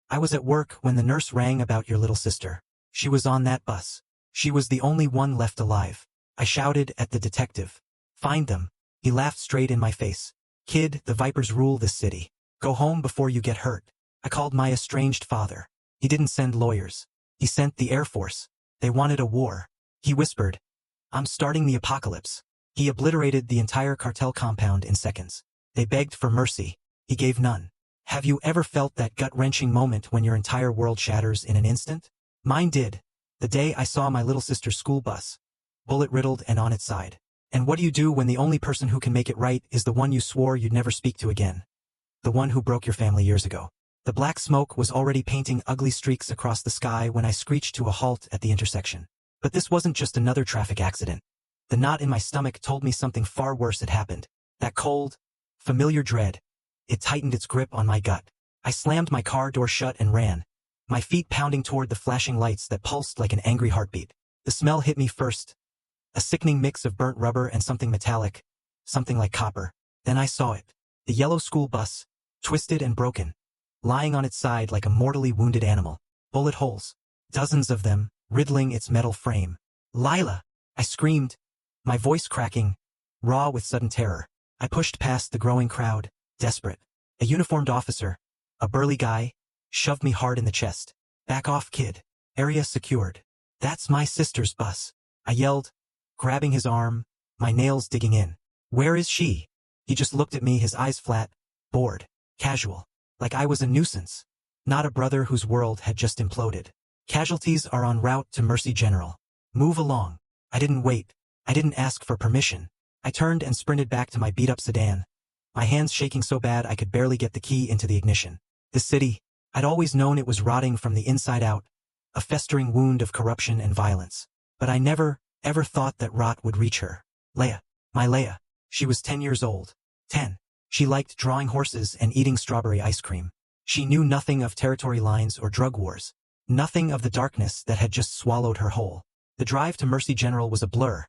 I was at work when the nurse rang about your little sister. She was on that bus. She was the only one left alive. I shouted at the detective. Find them. He laughed straight in my face. Kid, the Vipers rule this city. Go home before you get hurt. I called my estranged father. He didn't send lawyers. He sent the Air Force. They wanted a war. He whispered, I'm starting the apocalypse. He obliterated the entire cartel compound in seconds. They begged for mercy. He gave none. Have you ever felt that gut-wrenching moment when your entire world shatters in an instant? Mine did. The day I saw my little sister's school bus, bullet-riddled and on its side. And what do you do when the only person who can make it right is the one you swore you'd never speak to again? The one who broke your family years ago. The black smoke was already painting ugly streaks across the sky when I screeched to a halt at the intersection. But this wasn't just another traffic accident. The knot in my stomach told me something far worse had happened. That cold, familiar dread. It tightened its grip on my gut. I slammed my car door shut and ran, my feet pounding toward the flashing lights that pulsed like an angry heartbeat. The smell hit me first. A sickening mix of burnt rubber and something metallic, something like copper. Then I saw it. The yellow school bus, twisted and broken, lying on its side like a mortally wounded animal. Bullet holes, dozens of them, riddling its metal frame. Lila! I screamed, my voice cracking, raw with sudden terror. I pushed past the growing crowd, desperate. A uniformed officer, a burly guy, shoved me hard in the chest. Back off, kid. Area secured. That's my sister's bus. I yelled, grabbing his arm, my nails digging in. Where is she? He just looked at me, his eyes flat, bored, casual, like I was a nuisance. Not a brother whose world had just imploded. Casualties are en route to Mercy General. Move along. I didn't wait. I didn't ask for permission. I turned and sprinted back to my beat-up sedan, my hands shaking so bad I could barely get the key into the ignition. The city, I'd always known it was rotting from the inside out, a festering wound of corruption and violence. But I never, ever thought that rot would reach her. Leia. My Leia. She was 10 years old. 10. She liked drawing horses and eating strawberry ice cream. She knew nothing of territory lines or drug wars. Nothing of the darkness that had just swallowed her whole. The drive to Mercy General was a blur.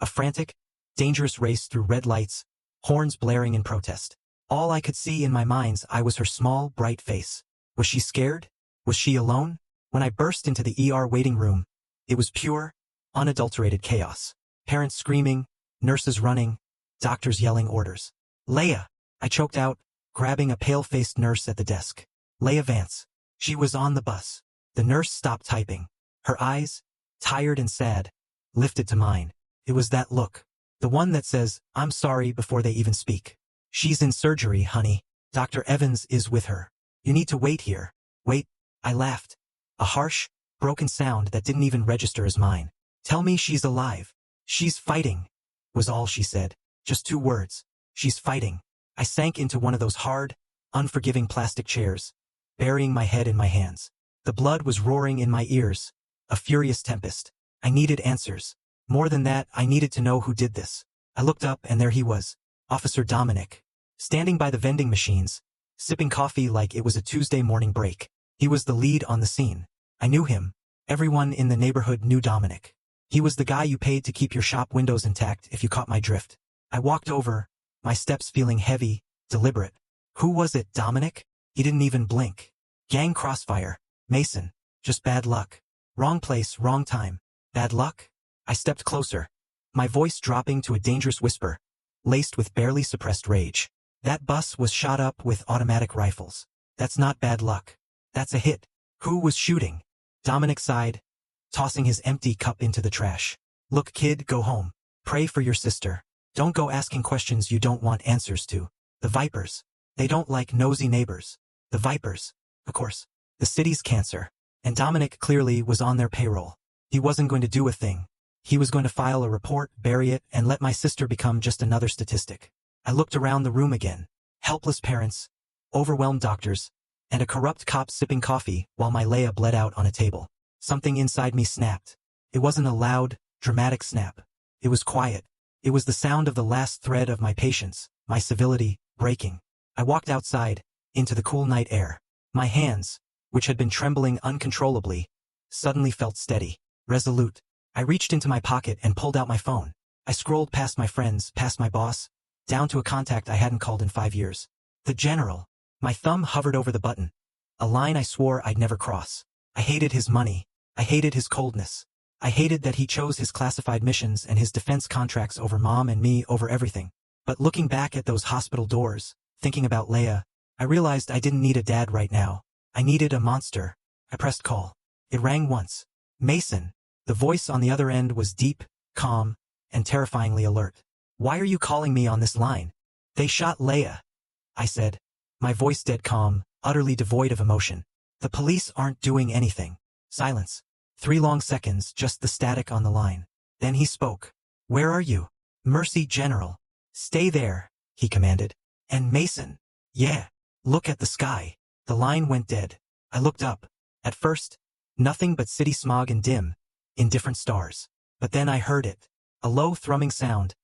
A frantic, dangerous race through red lights, horns blaring in protest. All I could see in my mind's eye was her small, bright face. Was she scared? Was she alone? When I burst into the ER waiting room, it was pure, unadulterated chaos. Parents screaming, nurses running, doctors yelling orders. Leia! I choked out, grabbing a pale-faced nurse at the desk. Leia Vance. She was on the bus. The nurse stopped typing. Her eyes, tired and sad, lifted to mine. It was that look. The one that says, I'm sorry before they even speak. She's in surgery, honey. Dr. Evans is with her. You need to wait here. Wait. I laughed. A harsh, broken sound that didn't even register as mine. Tell me she's alive. She's fighting, was all she said. Just 2 words. She's fighting. I sank into one of those hard, unforgiving plastic chairs, burying my head in my hands. The blood was roaring in my ears, a furious tempest. I needed answers. More than that, I needed to know who did this. I looked up and there he was, Officer Dominic, standing by the vending machines, sipping coffee like it was a Tuesday morning break. He was the lead on the scene. I knew him. Everyone in the neighborhood knew Dominic. He was the guy you paid to keep your shop windows intact, if you caught my drift. I walked over, my steps feeling heavy, deliberate. Who was it, Dominic? He didn't even blink. Gang crossfire. Mason. Just bad luck. Wrong place, wrong time. Bad luck? I stepped closer, my voice dropping to a dangerous whisper, laced with barely suppressed rage. That bus was shot up with automatic rifles. That's not bad luck. That's a hit. Who was shooting? Dominic sighed, tossing his empty cup into the trash. Look, kid, go home. Pray for your sister. Don't go asking questions you don't want answers to. The Vipers. They don't like nosy neighbors. The Vipers. Of course. The city's cancer. And Dominic clearly was on their payroll. He wasn't going to do a thing. He was going to file a report, bury it, and let my sister become just another statistic. I looked around the room again. Helpless parents, overwhelmed doctors, and a corrupt cop sipping coffee while my Leia bled out on a table. Something inside me snapped. It wasn't a loud, dramatic snap. It was quiet. It was the sound of the last thread of my patience, my civility, breaking. I walked outside, into the cool night air. My hands, which had been trembling uncontrollably, suddenly felt steady, resolute. I reached into my pocket and pulled out my phone. I scrolled past my friends, past my boss, down to a contact I hadn't called in 5 years. The general. My thumb hovered over the button, A line I swore I'd never cross. I hated his money. I hated his coldness. I hated that he chose his classified missions and his defense contracts over Mom and me over everything. But looking back at those hospital doors, thinking about Leia, I realized I didn't need a dad right now. I needed a monster. I pressed call. It rang once. Mason. The voice on the other end was deep, calm, and terrifyingly alert. Why are you calling me on this line? They shot Leia, I said, my voice dead calm, utterly devoid of emotion. The police aren't doing anything. Silence. 3 long seconds, just the static on the line. Then he spoke. Where are you? Mercy General. Stay there, he commanded. And Mason. Yeah. Look at the sky. The line went dead. I looked up. At first, nothing but city smog and dim, indifferent stars. But then I heard it. A low thrumming sound,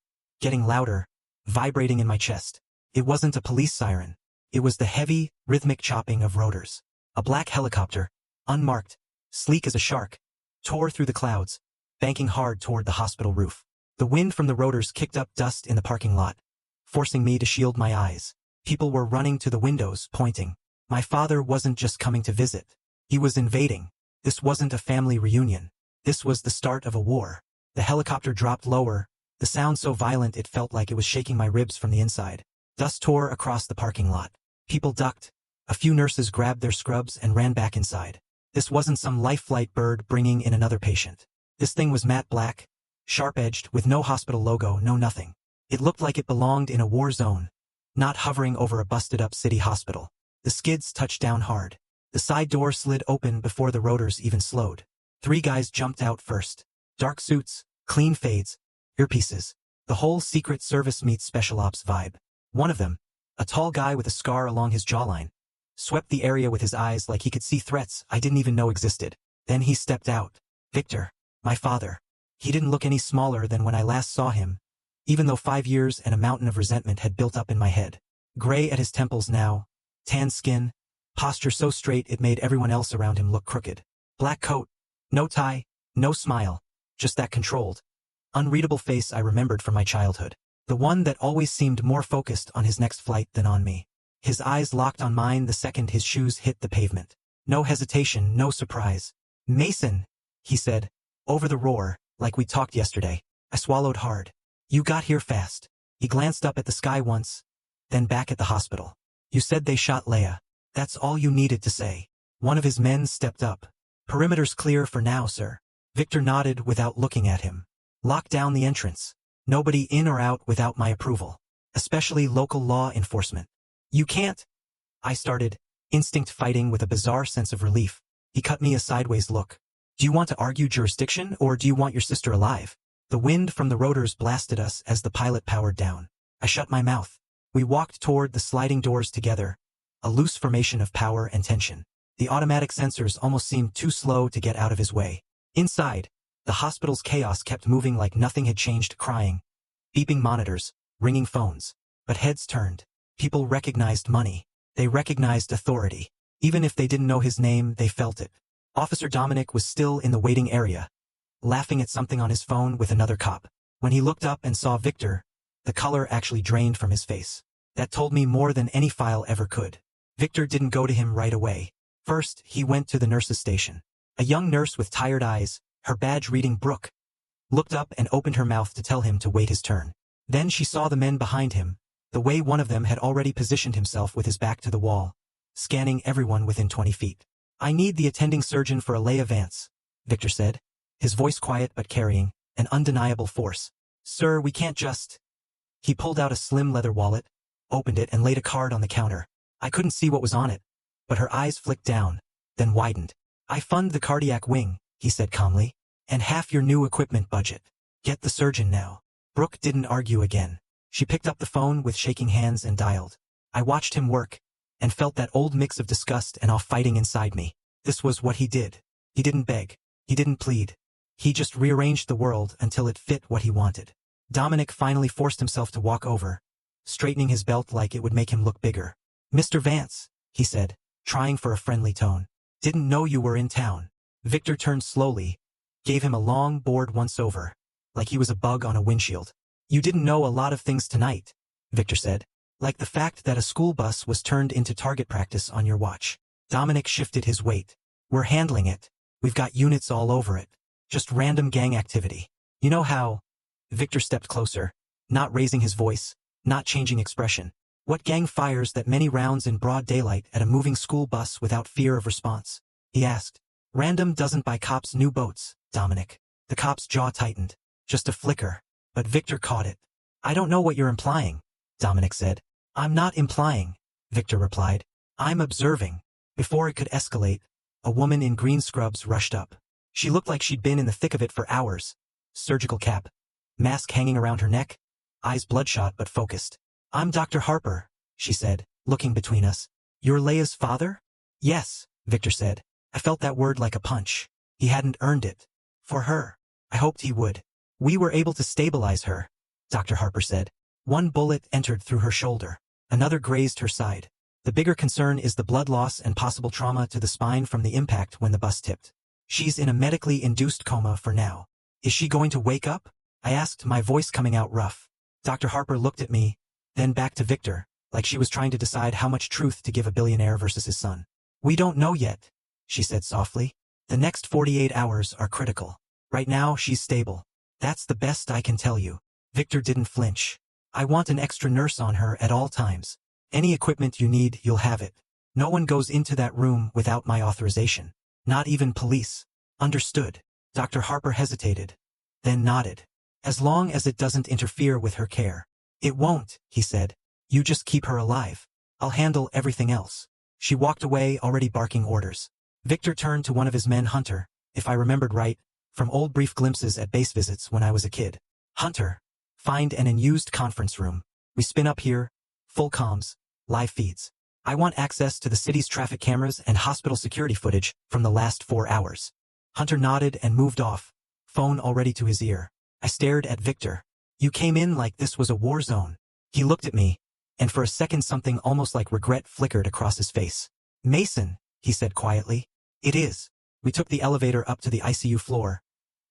getting louder, vibrating in my chest. It wasn't a police siren. It was the heavy, rhythmic chopping of rotors. A black helicopter, unmarked, sleek as a shark, tore through the clouds, banking hard toward the hospital roof. The wind from the rotors kicked up dust in the parking lot, forcing me to shield my eyes. People were running to the windows, pointing. My father wasn't just coming to visit. He was invading. This wasn't a family reunion. This was the start of a war. The helicopter dropped lower, the sound so violent it felt like it was shaking my ribs from the inside. Dust tore across the parking lot. People ducked. A few nurses grabbed their scrubs and ran back inside. This wasn't some life flight bird bringing in another patient. This thing was matte black, sharp-edged, with no hospital logo, no nothing. It looked like it belonged in a war zone, not hovering over a busted-up city hospital. The skids touched down hard. The side door slid open before the rotors even slowed. 3 guys jumped out first. Dark suits, clean fades, earpieces. The whole Secret Service meets Special Ops vibe. One of them, a tall guy with a scar along his jawline, swept the area with his eyes like he could see threats I didn't even know existed. Then he stepped out. Victor, my father. He didn't look any smaller than when I last saw him, even though 5 years and a mountain of resentment had built up in my head. Gray at his temples now, tan skin, posture so straight it made everyone else around him look crooked. Black coat, no tie, no smile, just that controlled, unreadable face I remembered from my childhood. The one that always seemed more focused on his next flight than on me. His eyes locked on mine the second his shoes hit the pavement. No hesitation, no surprise. Mason, he said, over the roar, like we talked yesterday. I swallowed hard. You got here fast. He glanced up at the sky once, then back at the hospital. You said they shot Leia. That's all you needed to say. One of his men stepped up. Perimeter's clear for now, sir. Victor nodded without looking at him. Lock down the entrance. Nobody in or out without my approval. Especially local law enforcement. You can't. I started, instinct fighting with a bizarre sense of relief. He cut me a sideways look. Do you want to argue jurisdiction, or do you want your sister alive? The wind from the rotors blasted us as the pilot powered down. I shut my mouth. We walked toward the sliding doors together, a loose formation of power and tension. The automatic sensors almost seemed too slow to get out of his way. Inside, the hospital's chaos kept moving like nothing had changed, crying, beeping monitors, ringing phones. But heads turned. People recognized money. They recognized authority. Even if they didn't know his name, they felt it. Officer Dominic was still in the waiting area, laughing at something on his phone with another cop. When he looked up and saw Victor, the color actually drained from his face. That told me more than any file ever could. Victor didn't go to him right away. First, he went to the nurse's station. A young nurse with tired eyes, her badge reading Brooke, looked up and opened her mouth to tell him to wait his turn. Then she saw the men behind him, the way one of them had already positioned himself with his back to the wall, scanning everyone within 20 feet. I need the attending surgeon for Leia Vance, Victor said, his voice quiet but carrying an undeniable force. Sir, we can't just... He pulled out a slim leather wallet, opened it and laid a card on the counter. I couldn't see what was on it, but her eyes flicked down, then widened. I fund the cardiac wing, he said calmly, and half your new equipment budget. Get the surgeon now. Brooke didn't argue again. She picked up the phone with shaking hands and dialed. I watched him work, and felt that old mix of disgust and awe fighting inside me. This was what he did. He didn't beg. He didn't plead. He just rearranged the world until it fit what he wanted. Dominic finally forced himself to walk over, straightening his belt like it would make him look bigger. Mr. Vance, he said, trying for a friendly tone. Didn't know you were in town. Victor turned slowly, gave him a long, bored once-over, like he was a bug on a windshield. You didn't know a lot of things tonight, Victor said, like the fact that a school bus was turned into target practice on your watch. Dominic shifted his weight. We're handling it. We've got units all over it. Just random gang activity. You know how? Victor stepped closer, not raising his voice, not changing expression. What gang fires that many rounds in broad daylight at a moving school bus without fear of response? He asked. Random doesn't buy cops new boats, Dominic. The cop's jaw tightened. Just a flicker. But Victor caught it. I don't know what you're implying, Dominic said. I'm not implying, Victor replied. I'm observing. Before it could escalate, a woman in green scrubs rushed up. She looked like she'd been in the thick of it for hours. Surgical cap. Mask hanging around her neck. Eyes bloodshot but focused. I'm Dr. Harper, she said, looking between us. You're Leia's father? Yes, Victor said. I felt that word like a punch. He hadn't earned it. For her. I hoped he would. We were able to stabilize her, Dr. Harper said. One bullet entered through her shoulder. Another grazed her side. The bigger concern is the blood loss and possible trauma to the spine from the impact when the bus tipped. She's in a medically induced coma for now. Is she going to wake up? I asked, my voice coming out rough. Dr. Harper looked at me, then back to Victor, like she was trying to decide how much truth to give a billionaire versus his son. We don't know yet, she said softly. The next 48 hours are critical. Right now, she's stable. That's the best I can tell you. Victor didn't flinch. I want an extra nurse on her at all times. Any equipment you need, you'll have it. No one goes into that room without my authorization. Not even police. Understood. Dr. Harper hesitated, then nodded. As long as it doesn't interfere with her care. It won't, he said. You just keep her alive. I'll handle everything else. She walked away, already barking orders. Victor turned to one of his men, Hunter, if I remembered right, from old brief glimpses at base visits when I was a kid. Hunter, find an unused conference room. We spin up here, full comms, live feeds. I want access to the city's traffic cameras and hospital security footage from the last 4 hours. Hunter nodded and moved off, phone already to his ear. I stared at Victor. You came in like this was a war zone. He looked at me, and for a second something almost like regret flickered across his face. Mason, he said quietly. It is. We took the elevator up to the ICU floor,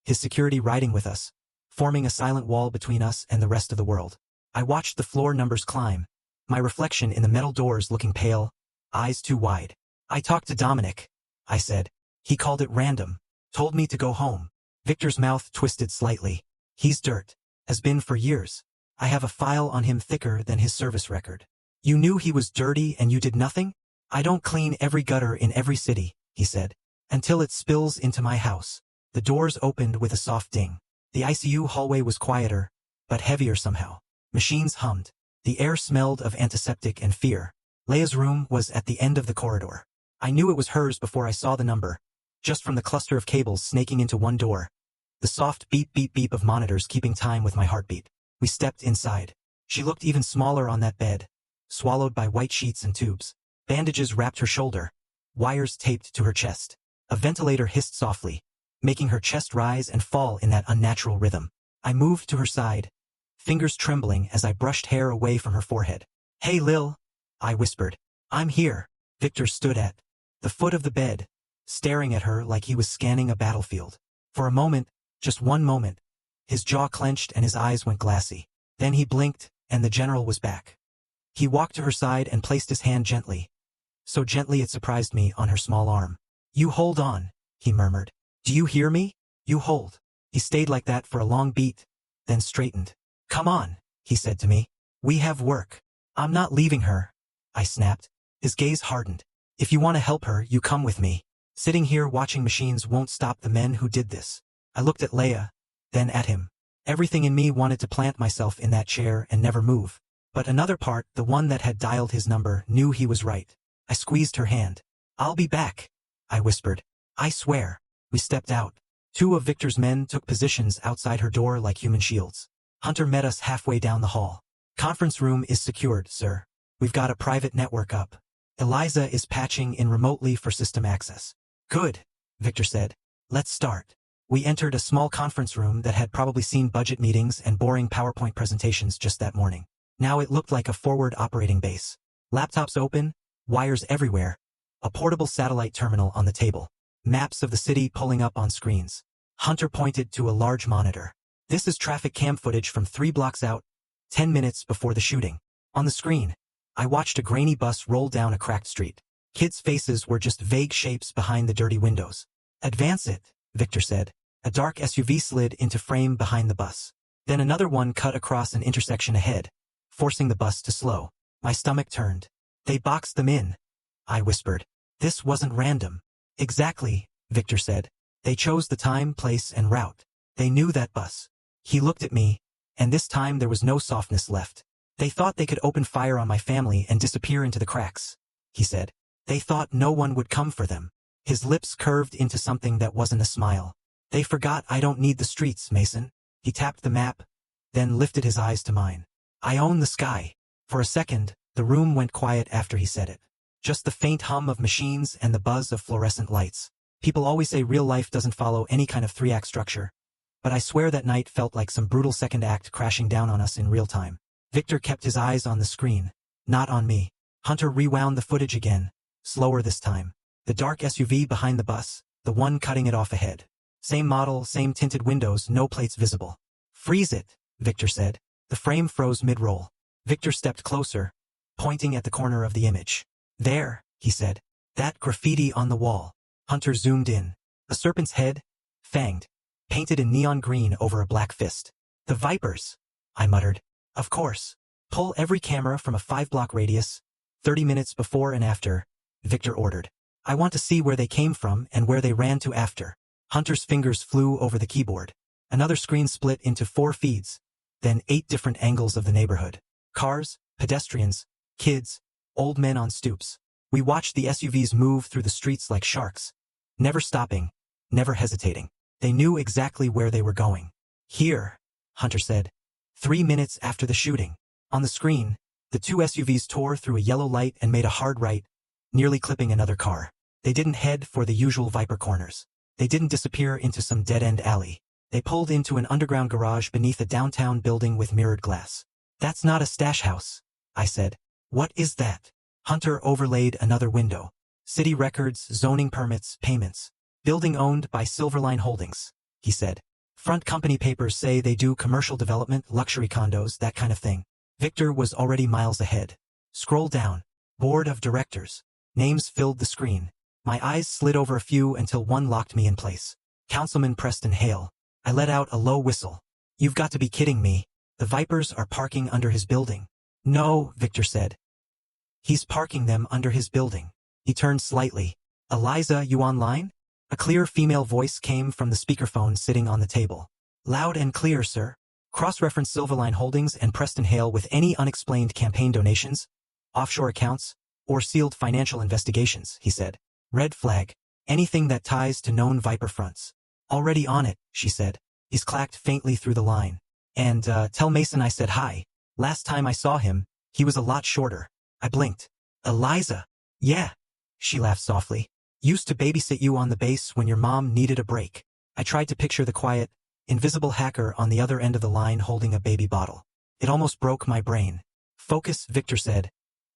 his security riding with us, forming a silent wall between us and the rest of the world. I watched the floor numbers climb, my reflection in the metal doors looking pale, eyes too wide. I talked to Dominic, I said. He called it random, told me to go home. Victor's mouth twisted slightly. He's dirt. Has been for years. I have a file on him thicker than his service record. You knew he was dirty and you did nothing? I don't clean every gutter in every city, he said. Until it spills into my house. The doors opened with a soft ding. The ICU hallway was quieter, but heavier somehow. Machines hummed. The air smelled of antiseptic and fear. Leia's room was at the end of the corridor. I knew it was hers before I saw the number, just from the cluster of cables snaking into one door. The soft beep beep beep of monitors keeping time with my heartbeat. We stepped inside. She looked even smaller on that bed, swallowed by white sheets and tubes. Bandages wrapped her shoulder, wires taped to her chest. A ventilator hissed softly, making her chest rise and fall in that unnatural rhythm. I moved to her side, fingers trembling as I brushed hair away from her forehead. Hey Lil, I whispered. I'm here. Victor stood at the foot of the bed, staring at her like he was scanning a battlefield. For a moment, just one moment, his jaw clenched and his eyes went glassy. Then he blinked, and the general was back. He walked to her side and placed his hand gently, so gently it surprised me, on her small arm. You hold on, he murmured. Do you hear me? You hold. He stayed like that for a long beat, then straightened. Come on, he said to me. We have work. I'm not leaving her, I snapped. His gaze hardened. If you want to help her, you come with me. Sitting here watching machines won't stop the men who did this. I looked at Leia, then at him. Everything in me wanted to plant myself in that chair and never move. But another part, the one that had dialed his number, knew he was right. I squeezed her hand. I'll be back, I whispered. I swear. We stepped out. 2 of Victor's men took positions outside her door like human shields. Hunter met us halfway down the hall. Conference room is secured, sir. We've got a private network up. Eliza is patching in remotely for system access. Good, Victor said. Let's start. We entered a small conference room that had probably seen budget meetings and boring PowerPoint presentations just that morning. Now it looked like a forward operating base. Laptops open, wires everywhere, a portable satellite terminal on the table, maps of the city pulling up on screens. Hunter pointed to a large monitor. This is traffic cam footage from 3 blocks out, 10 minutes before the shooting. On the screen, I watched a grainy bus roll down a cracked street. Kids' faces were just vague shapes behind the dirty windows. Advance it, Victor said. A dark SUV slid into frame behind the bus. Then another one cut across an intersection ahead, forcing the bus to slow. My stomach turned. They boxed them in, I whispered. This wasn't random. Exactly, Victor said. They chose the time, place, and route. They knew that bus. He looked at me, and this time there was no softness left. They thought they could open fire on my family and disappear into the cracks, he said. They thought no one would come for them. His lips curved into something that wasn't a smile. They forgot I don't need the streets, Mason. He tapped the map, then lifted his eyes to mine. I own the sky. For a second, the room went quiet after he said it. Just the faint hum of machines and the buzz of fluorescent lights. People always say real life doesn't follow any kind of three-act structure. But I swear that night felt like some brutal second act crashing down on us in real time. Victor kept his eyes on the screen, not on me. Hunter rewound the footage again, slower this time. The dark SUV behind the bus, the one cutting it off ahead. Same model, same tinted windows, no plates visible. Freeze it, Victor said. The frame froze mid-roll. Victor stepped closer, pointing at the corner of the image. There, he said. That graffiti on the wall. Hunter zoomed in. A serpent's head, fanged, painted in neon green over a black fist. The Vipers, I muttered. Of course. Pull every camera from a 5-block radius, 30 minutes before and after, Victor ordered. I want to see where they came from and where they ran to after. Hunter's fingers flew over the keyboard. Another screen split into 4 feeds, then 8 different angles of the neighborhood. Cars, pedestrians, kids, old men on stoops. We watched the SUVs move through the streets like sharks, never stopping, never hesitating. They knew exactly where they were going. Here, Hunter said. 3 minutes after the shooting. On the screen, the 2 SUVs tore through a yellow light and made a hard right, nearly clipping another car. They didn't head for the usual Viper corners. They didn't disappear into some dead-end alley. They pulled into an underground garage beneath a downtown building with mirrored glass. That's not a stash house, I said. What is that? Hunter overlaid another window. City records, zoning permits, payments. Building owned by Silverline Holdings, he said. Front company papers say they do commercial development, luxury condos, that kind of thing. Victor was already miles ahead. Scroll down. Board of Directors. Names filled the screen. My eyes slid over a few until one locked me in place. Councilman Preston Hale. I let out a low whistle. You've got to be kidding me. The Vipers are parking under his building. No, Victor said. He's parking them under his building. He turned slightly. Eliza, you online? A clear female voice came from the speakerphone sitting on the table. Loud and clear, sir. Cross-reference Silverline Holdings and Preston Hale with any unexplained campaign donations, offshore accounts, or sealed financial investigations, he said. Red flag. Anything that ties to known Viper fronts. Already on it, she said. He's clacked faintly through the line. And, tell Mason I said hi. Last time I saw him, he was a lot shorter. I blinked. Eliza. Yeah. She laughed softly. Used to babysit you on the base when your mom needed a break. I tried to picture the quiet, invisible hacker on the other end of the line holding a baby bottle. It almost broke my brain. Focus, Victor said.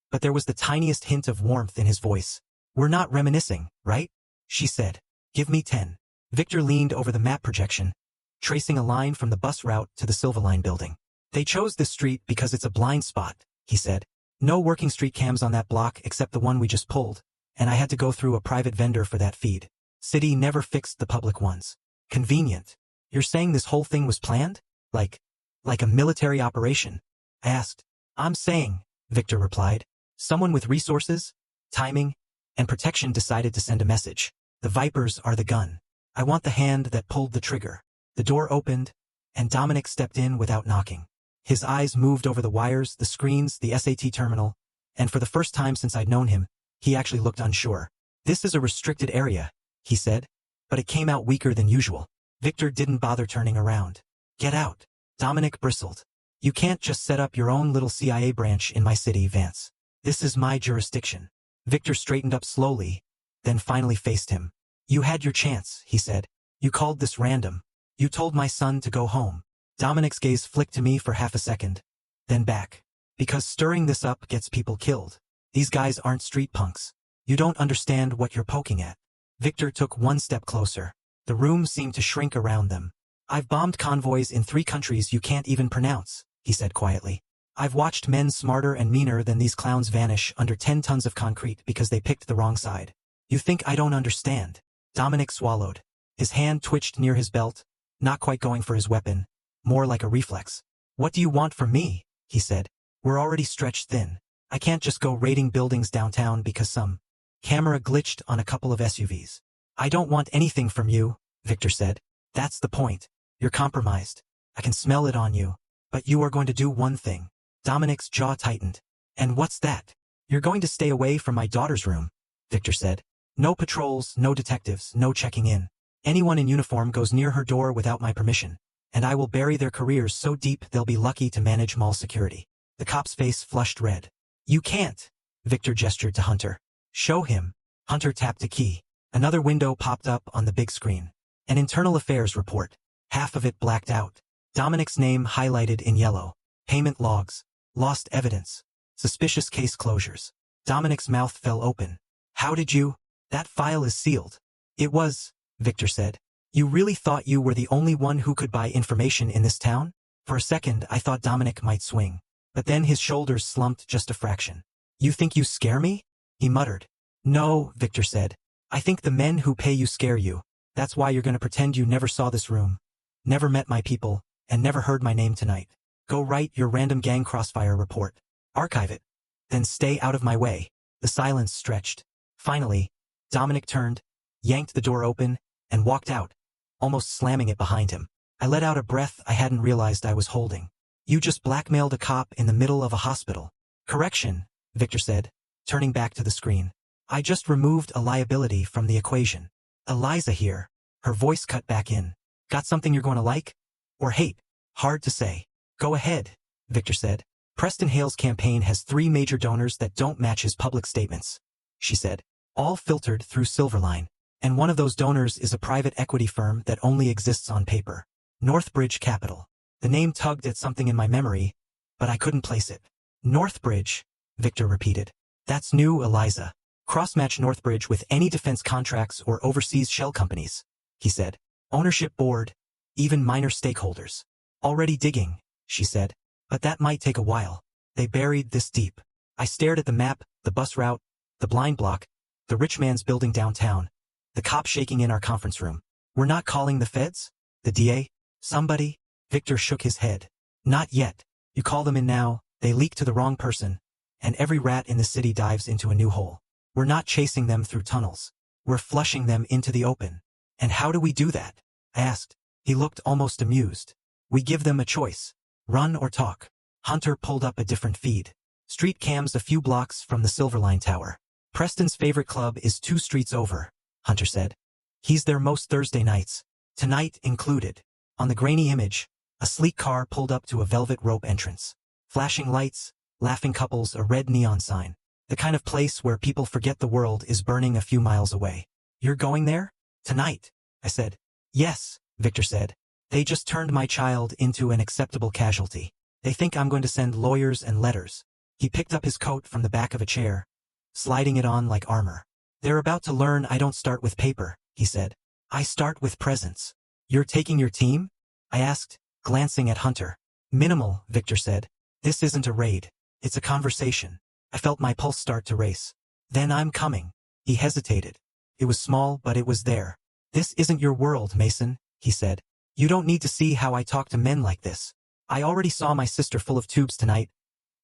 But there was the tiniest hint of warmth in his voice. We're not reminiscing, right? She said. Give me 10. Victor leaned over the map projection, tracing a line from the bus route to the Silverline building. They chose this street because it's a blind spot, he said. No working street cams on that block except the one we just pulled, and I had to go through a private vendor for that feed. City never fixed the public ones. Convenient. You're saying this whole thing was planned? Like a military operation? I asked. I'm saying, Victor replied. Someone with resources, timing, and protection decided to send a message. The Vipers are the gun. I want the hand that pulled the trigger. The door opened, and Dominic stepped in without knocking. His eyes moved over the wires, the screens, the SAT terminal, and for the first time since I'd known him, he actually looked unsure. This is a restricted area, he said, but it came out weaker than usual. Victor didn't bother turning around. Get out. Dominic bristled. You can't just set up your own little CIA branch in my city, Vance. This is my jurisdiction. Victor straightened up slowly, then finally faced him. You had your chance, he said. You called this random. You told my son to go home. Dominic's gaze flicked to me for half a second, then back. Because stirring this up gets people killed. These guys aren't street punks. You don't understand what you're poking at. Victor took one step closer. The room seemed to shrink around them. I've bombed convoys in 3 countries you can't even pronounce, he said quietly. I've watched men smarter and meaner than these clowns vanish under 10 tons of concrete because they picked the wrong side. You think I don't understand? Dominic swallowed. His hand twitched near his belt, not quite going for his weapon, more like a reflex. What do you want from me? He said. We're already stretched thin. I can't just go raiding buildings downtown because some camera glitched on a couple of SUVs. I don't want anything from you, Victor said. That's the point. You're compromised. I can smell it on you. But you are going to do one thing. Dominic's jaw tightened. And what's that? You're going to stay away from my daughter's room, Victor said. No patrols, no detectives, no checking in. Anyone in uniform goes near her door without my permission, and I will bury their careers so deep they'll be lucky to manage mall security. The cop's face flushed red. You can't, Victor gestured to Hunter. Show him. Hunter tapped a key. Another window popped up on the big screen. An internal affairs report. Half of it blacked out. Dominic's name highlighted in yellow. Payment logs. Lost evidence. Suspicious case closures. Dominic's mouth fell open. How did you? That file is sealed. It was, Victor said. You really thought you were the only one who could buy information in this town? For a second I thought Dominic might swing. But then his shoulders slumped just a fraction. You think you scare me? He muttered. No, Victor said. I think the men who pay you scare you. That's why you're going to pretend you never saw this room, never met my people, and never heard my name tonight. Go write your random gang crossfire report. Archive it. Then stay out of my way. The silence stretched. Finally, Dominic turned, yanked the door open, and walked out, almost slamming it behind him. I let out a breath I hadn't realized I was holding. You just blackmailed a cop in the middle of a hospital. Correction, Victor said, turning back to the screen. I just removed a liability from the equation. Eliza here. Her voice cut back in. Got something you're going to like? Or hate? Hard to say. Go ahead, Victor said. Preston Hale's campaign has 3 major donors that don't match his public statements, she said. All filtered through Silverline. And one of those donors is a private equity firm that only exists on paper. Northbridge Capital. The name tugged at something in my memory, but I couldn't place it. Northbridge, Victor repeated. That's new, Eliza. Cross-match Northbridge with any defense contracts or overseas shell companies, he said. Ownership board, even minor stakeholders. Already digging, she said. But that might take a while. They buried this deep. I stared at the map, the bus route, the blind block, the rich man's building downtown, the cop shaking in our conference room. We're not calling the feds? The DA? Somebody? Victor shook his head. Not yet. You call them in now, they leak to the wrong person, and every rat in the city dives into a new hole. We're not chasing them through tunnels. We're flushing them into the open. And how do we do that? I asked. He looked almost amused. We give them a choice. Run or talk. Hunter pulled up a different feed. Street cams a few blocks from the Silverline Tower. Preston's favorite club is 2 streets over, Hunter said. He's there most Thursday nights. Tonight included. On the grainy image, a sleek car pulled up to a velvet rope entrance. Flashing lights, laughing couples, a red neon sign. The kind of place where people forget the world is burning a few miles away. You're going there? Tonight, I said. Yes, Victor said. They just turned my child into an acceptable casualty. They think I'm going to send lawyers and letters. He picked up his coat from the back of a chair, sliding it on like armor. They're about to learn I don't start with paper, he said. I start with presence. You're taking your team? I asked, glancing at Hunter. Minimal, Victor said. This isn't a raid. It's a conversation. I felt my pulse start to race. Then I'm coming. He hesitated. It was small, but it was there. This isn't your world, Mason, he said. You don't need to see how I talk to men like this. I already saw my sister full of tubes tonight.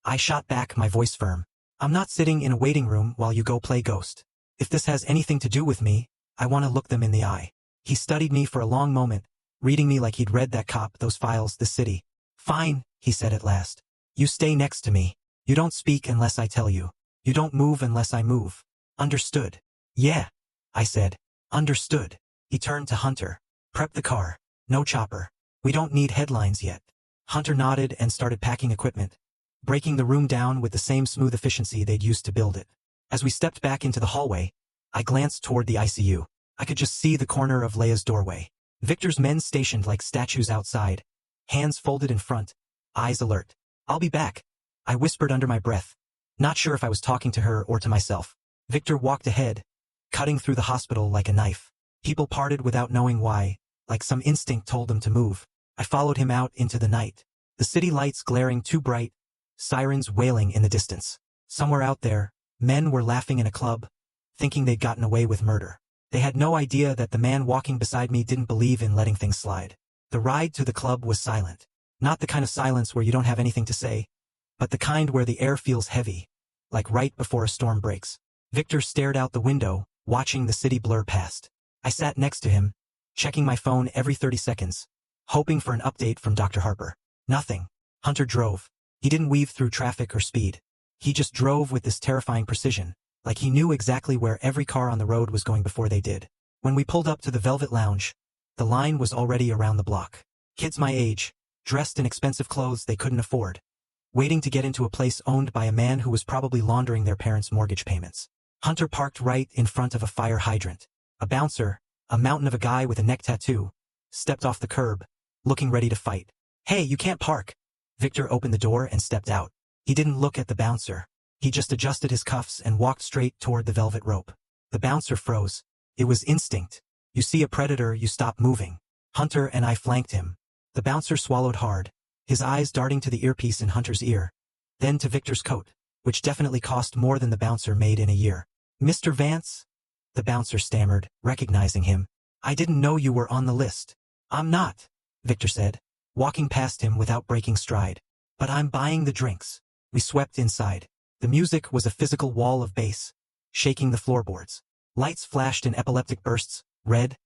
I shot back, my voice firm. I'm not sitting in a waiting room while you go play ghost. If this has anything to do with me, I want to look them in the eye. He studied me for a long moment, reading me like he'd read that cop, those files, the city. Fine, he said at last. You stay next to me. You don't speak unless I tell you. You don't move unless I move. Understood? Yeah, I said. Understood. He turned to Hunter. Prep the car. No chopper. We don't need headlines yet. Hunter nodded and started packing equipment, breaking the room down with the same smooth efficiency they'd used to build it. As we stepped back into the hallway, I glanced toward the ICU. I could just see the corner of Leia's doorway. Victor's men stationed like statues outside, hands folded in front, eyes alert. I'll be back, I whispered under my breath, not sure if I was talking to her or to myself. Victor walked ahead, cutting through the hospital like a knife. People parted without knowing why, like some instinct told them to move. I followed him out into the night. The city lights glaring too bright, sirens wailing in the distance. Somewhere out there, men were laughing in a club, thinking they'd gotten away with murder. They had no idea that the man walking beside me didn't believe in letting things slide. The ride to the club was silent. Not the kind of silence where you don't have anything to say, but the kind where the air feels heavy, like right before a storm breaks. Victor stared out the window, watching the city blur past. I sat next to him, checking my phone every 30 seconds, hoping for an update from Dr. Harper. Nothing. Hunter drove. He didn't weave through traffic or speed. He just drove with this terrifying precision, like he knew exactly where every car on the road was going before they did. When we pulled up to the Velvet Lounge, the line was already around the block. Kids my age, dressed in expensive clothes they couldn't afford, waiting to get into a place owned by a man who was probably laundering their parents' mortgage payments. Hunter parked right in front of a fire hydrant. A bouncer, a mountain of a guy with a neck tattoo, stepped off the curb, looking ready to fight. "Hey, you can't park." Victor opened the door and stepped out. He didn't look at the bouncer. He just adjusted his cuffs and walked straight toward the velvet rope. The bouncer froze. It was instinct. You see a predator, you stop moving. Hunter and I flanked him. The bouncer swallowed hard, his eyes darting to the earpiece in Hunter's ear, then to Victor's coat, which definitely cost more than the bouncer made in a year. "Mr. Vance?" The bouncer stammered, recognizing him. "I didn't know you were on the list." "I'm not," Victor said, walking past him without breaking stride. "But I'm buying the drinks." We swept inside. The music was a physical wall of bass, shaking the floorboards. Lights flashed in epileptic bursts, red,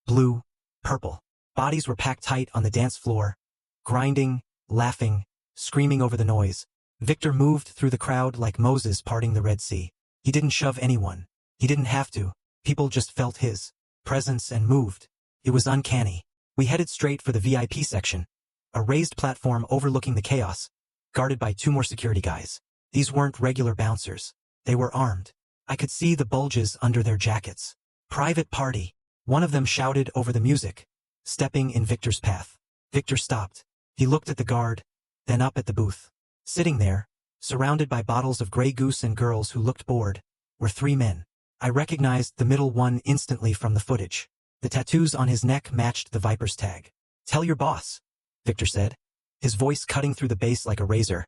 blue, purple. Bodies were packed tight on the dance floor, grinding, laughing, screaming over the noise. Victor moved through the crowd like Moses parting the Red Sea. He didn't shove anyone. He didn't have to. People just felt his presence and moved. It was uncanny. We headed straight for the VIP section, a raised platform overlooking the chaos, guarded by 2 more security guys. These weren't regular bouncers. They were armed. I could see the bulges under their jackets. "Private party," one of them shouted over the music, stepping in Victor's path. Victor stopped. He looked at the guard, then up at the booth. Sitting there, surrounded by bottles of Grey Goose and girls who looked bored, were 3 men. I recognized the middle one instantly from the footage. The tattoos on his neck matched the Viper's tag. "Tell your boss," Victor said, his voice cutting through the bass like a razor,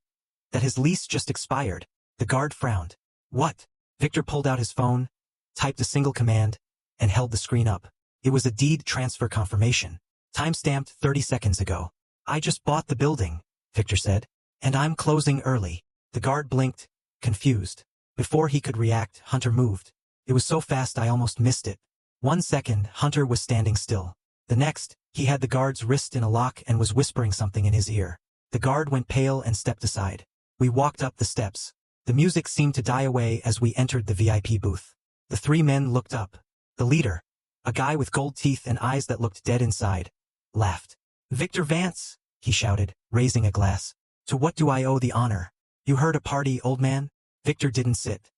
"that his lease just expired." The guard frowned. "What?" Victor pulled out his phone, typed a single command, and held the screen up. It was a deed transfer confirmation. Time-stamped 30 seconds ago. "I just bought the building," Victor said, "and I'm closing early." The guard blinked, confused. Before he could react, Hunter moved. It was so fast I almost missed it. 1 second, Hunter was standing still. The next, he had the guard's wrist in a lock and was whispering something in his ear. The guard went pale and stepped aside. We walked up the steps. The music seemed to die away as we entered the VIP booth. The 3 men looked up. The leader, a guy with gold teeth and eyes that looked dead inside, laughed. "Victor Vance," he shouted, raising a glass. "To what do I owe the honor?" "You heard a party, old man?" Victor didn't sit.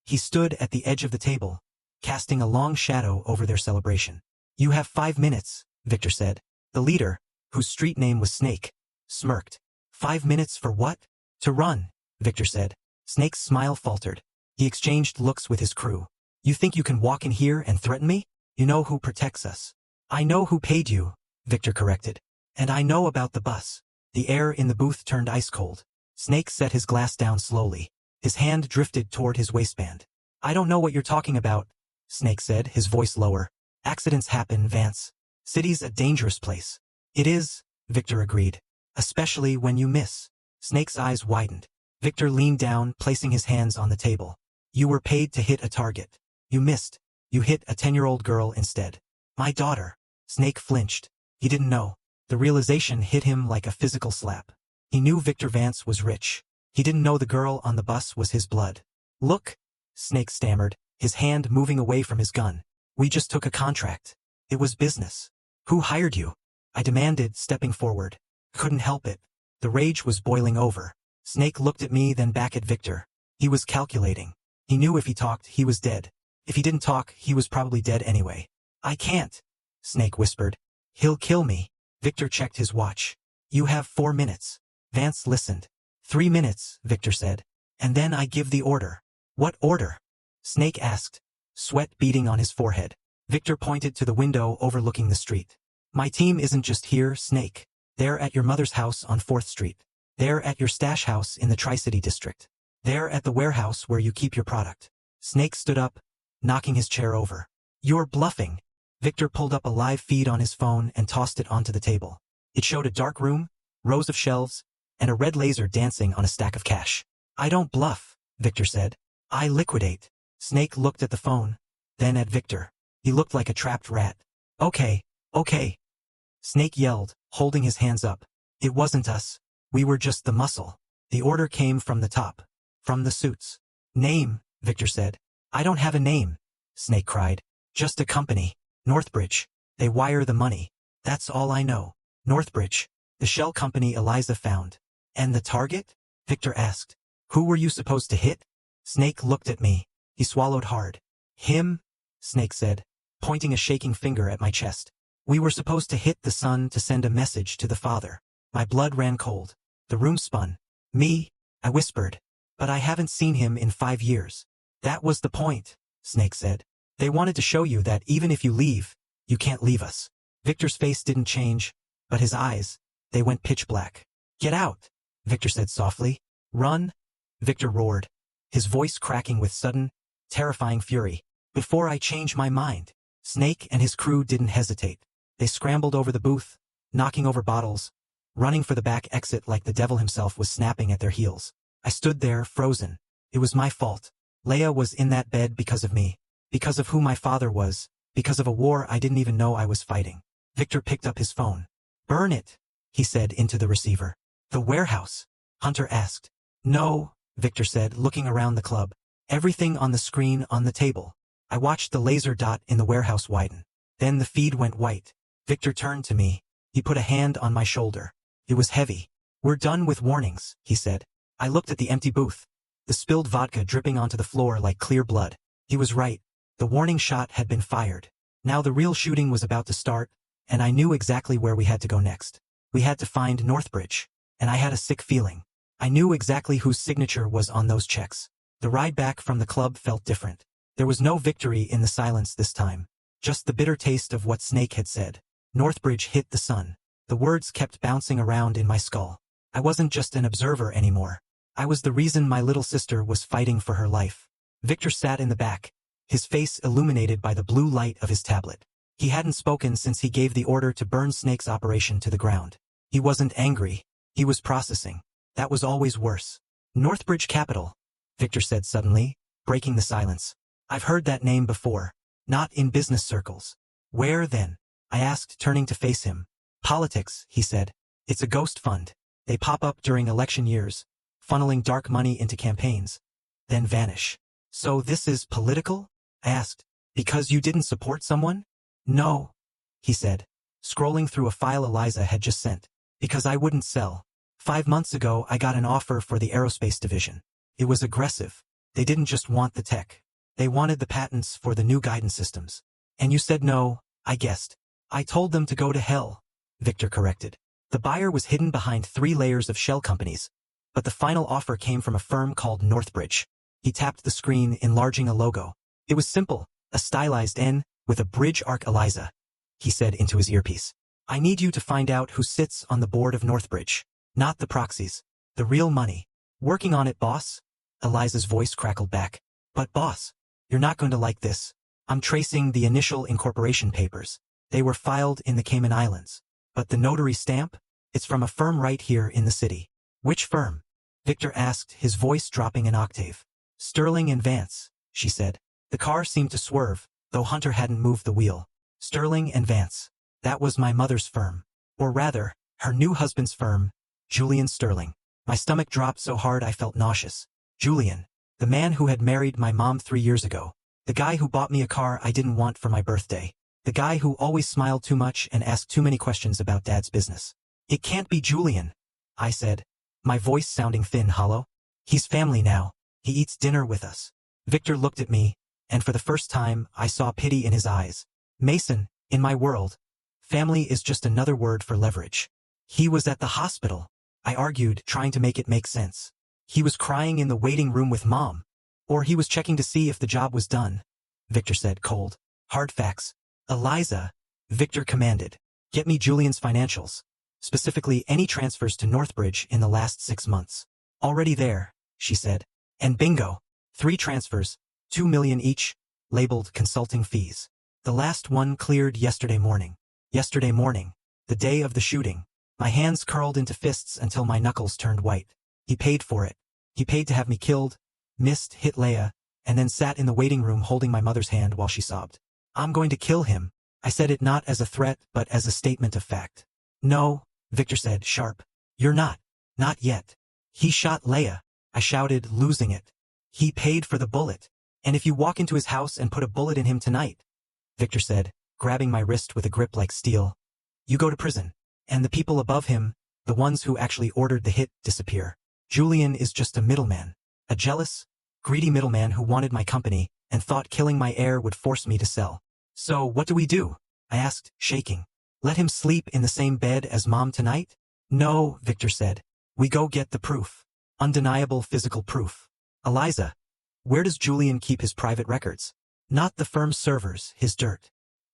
He stood at the edge of the table, casting a long shadow over their celebration. "You have 5 minutes, Victor said. The leader, whose street name was Snake, smirked. 5 minutes for what?" "To run," Victor said. Snake's smile faltered. He exchanged looks with his crew. "You think you can walk in here and threaten me? You know who protects us." "I know who paid you," Victor corrected. "And I know about the bus." The air in the booth turned ice cold. Snake set his glass down slowly. His hand drifted toward his waistband. "I don't know what you're talking about," Snake said, his voice lower. "Accidents happen, Vance. City's a dangerous place." "It is," Victor agreed. "Especially when you miss." Snake's eyes widened. Victor leaned down, placing his hands on the table. "You were paid to hit a target. You missed. You hit a 10-year-old girl instead." "My daughter." Snake flinched. He didn't know. The realization hit him like a physical slap. He knew Victor Vance was rich. He didn't know the girl on the bus was his blood. "Look," Snake stammered, his hand moving away from his gun. "We just took a contract. It was business." "Who hired you?" I demanded, stepping forward. Couldn't help it. The rage was boiling over. Snake looked at me, then back at Victor. He was calculating. He knew if he talked, he was dead. If he didn't talk, he was probably dead anyway. "I can't," Snake whispered. "He'll kill me." Victor checked his watch. "You have 4 minutes." Vance listened. 3 minutes, Victor said. "And then I give the order." "What order?" Snake asked, sweat beading on his forehead. Victor pointed to the window overlooking the street. "My team isn't just here, Snake. They're at your mother's house on 4th Street. There at your stash house in the Tri-City district. There at the warehouse where you keep your product. Snake stood up, knocking his chair over. You're bluffing. Victor pulled up a live feed on his phone and tossed it onto the table. It showed a dark room, rows of shelves, and a red laser dancing on a stack of cash. I don't bluff, Victor said. I liquidate. Snake looked at the phone, then at Victor. He looked like a trapped rat. Okay, okay. Snake yelled, holding his hands up. It wasn't us. We were just the muscle. The order came from the top. From the suits. Name, Victor said. I don't have a name, Snake cried. Just a company. Northbridge. They wire the money. That's all I know. Northbridge. The shell company Eliza found. And the target? Victor asked. Who were you supposed to hit? Snake looked at me. He swallowed hard. Him? Snake said, pointing a shaking finger at my chest. We were supposed to hit the son to send a message to the father. My blood ran cold. The room spun. Me? I whispered. But I haven't seen him in 5 years. That was the point, Snake said. They wanted to show you that even if you leave, you can't leave us. Victor's face didn't change, but his eyes, they went pitch black. Get out, Victor said softly. Run, Victor roared, his voice cracking with sudden, terrifying fury. Before I change my mind. Snake and his crew didn't hesitate. They scrambled over the booth, knocking over bottles, running for the back exit like the devil himself was snapping at their heels. I stood there, frozen. It was my fault. Leia was in that bed because of me. Because of who my father was. Because of a war I didn't even know I was fighting. Victor picked up his phone. Burn it, he said into the receiver. The warehouse? Hunter asked. No, Victor said, looking around the club. Everything on the screen on the table. I watched the laser dot in the warehouse widen. Then the feed went white. Victor turned to me. He put a hand on my shoulder. It was heavy. We're done with warnings, he said. I looked at the empty booth. The spilled vodka dripping onto the floor like clear blood. He was right. The warning shot had been fired. Now the real shooting was about to start, and I knew exactly where we had to go next. We had to find Northbridge. And I had a sick feeling. I knew exactly whose signature was on those checks. The ride back from the club felt different. There was no victory in the silence this time. Just the bitter taste of what Snake had said. Northbridge hit the sun. The words kept bouncing around in my skull. I wasn't just an observer anymore. I was the reason my little sister was fighting for her life. Victor sat in the back, his face illuminated by the blue light of his tablet. He hadn't spoken since he gave the order to burn Snake's operation to the ground. He wasn't angry. He was processing. That was always worse. Northbridge Capital, Victor said suddenly, breaking the silence. I've heard that name before. Not in business circles. Where then? I asked, turning to face him. Politics, he said. It's a ghost fund. They pop up during election years, funneling dark money into campaigns, then vanish. So this is political? I asked. Because you didn't support someone? No, he said, scrolling through a file Eliza had just sent. Because I wouldn't sell. 5 months ago I got an offer for the aerospace division. It was aggressive. They didn't just want the tech. They wanted the patents for the new guidance systems. And you said no, I guessed. I told them to go to hell, Victor corrected. The buyer was hidden behind 3 layers of shell companies, but the final offer came from a firm called Northbridge. He tapped the screen, enlarging a logo. It was simple, a stylized N with a bridge arc. Eliza, he said into his earpiece. I need you to find out who sits on the board of Northbridge. Not the proxies. The real money. Working on it, boss? Eliza's voice crackled back. But boss, you're not going to like this. I'm tracing the initial incorporation papers. They were filed in the Cayman Islands. But the notary stamp? It's from a firm right here in the city. Which firm? Victor asked, his voice dropping an octave. Sterling and Vance, she said. The car seemed to swerve, though Hunter hadn't moved the wheel. Sterling and Vance. That was my mother's firm. Or rather, her new husband's firm, Julian Sterling. My stomach dropped so hard I felt nauseous. Julian, the man who had married my mom 3 years ago. The guy who bought me a car I didn't want for my birthday. The guy who always smiled too much and asked too many questions about Dad's business. It can't be Julian, I said, my voice sounding thin, hollow. He's family now. He eats dinner with us. Victor looked at me, and for the first time I saw pity in his eyes. Mason, in my world, family is just another word for leverage. He was at the hospital, I argued, trying to make it make sense. He was crying in the waiting room with Mom. Or he was checking to see if the job was done. Victor said, cold. Hard facts. Eliza, Victor commanded. Get me Julian's financials. specifically any transfers to Northbridge in the last 6 months. Already there, she said. And bingo, 3 transfers, 2 million each, labeled consulting fees. The last one cleared yesterday morning. Yesterday morning, the day of the shooting. My hands curled into fists until my knuckles turned white. He paid for it. He paid to have me killed, missed, hit Leia, and then sat in the waiting room holding my mother's hand while she sobbed. I'm going to kill him. I said it not as a threat but as a statement of fact. No, Victor said, sharp. You're not. Not yet. He shot Leia. I shouted, losing it. He paid for the bullet. And if you walk into his house and put a bullet in him tonight, Victor said, grabbing my wrist with a grip like steel, you go to prison. And the people above him, the ones who actually ordered the hit, disappear. Julian is just a middleman. A jealous, greedy middleman who wanted my company and thought killing my heir would force me to sell. So what do we do? I asked, shaking. Let him sleep in the same bed as Mom tonight? No, Victor said. We go get the proof. Undeniable physical proof. Eliza. Where does Julian keep his private records? Not the firm's servers, his dirt.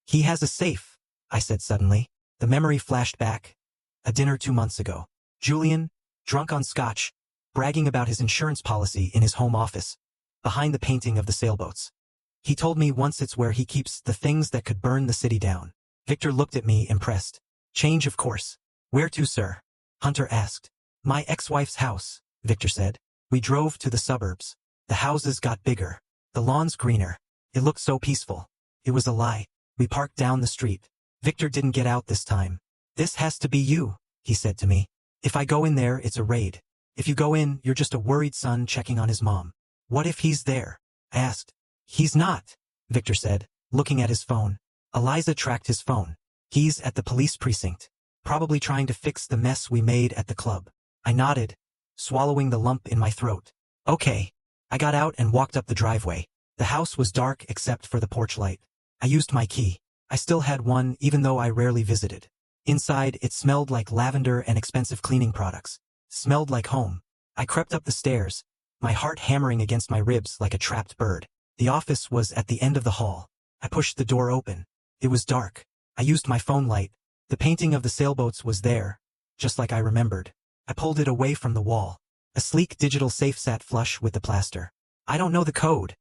He has a safe, I said suddenly. The memory flashed back. A dinner 2 months ago. Julian, drunk on scotch, bragging about his insurance policy in his home office, behind the painting of the sailboats. He told me once it's where he keeps the things that could burn the city down. Victor looked at me, impressed. Change, of course. Where to, sir? Hunter asked. My ex-wife's house, Victor said. We drove to the suburbs. The houses got bigger. The lawns greener. It looked so peaceful. It was a lie. We parked down the street. Victor didn't get out this time. This has to be you, he said to me. If I go in there, it's a raid. If you go in, you're just a worried son checking on his mom. What if he's there? I asked. He's not, Victor said, looking at his phone. Eliza tracked his phone. He's at the police precinct, probably trying to fix the mess we made at the club. I nodded, swallowing the lump in my throat. Okay. I got out and walked up the driveway. The house was dark except for the porch light. I used my key. I still had one even though I rarely visited. Inside, it smelled like lavender and expensive cleaning products. Smelled like home. I crept up the stairs, my heart hammering against my ribs like a trapped bird. The office was at the end of the hall. I pushed the door open. It was dark. I used my phone light. The painting of the sailboats was there, just like I remembered. I pulled it away from the wall. A sleek digital safe sat flush with the plaster. I don't know the code,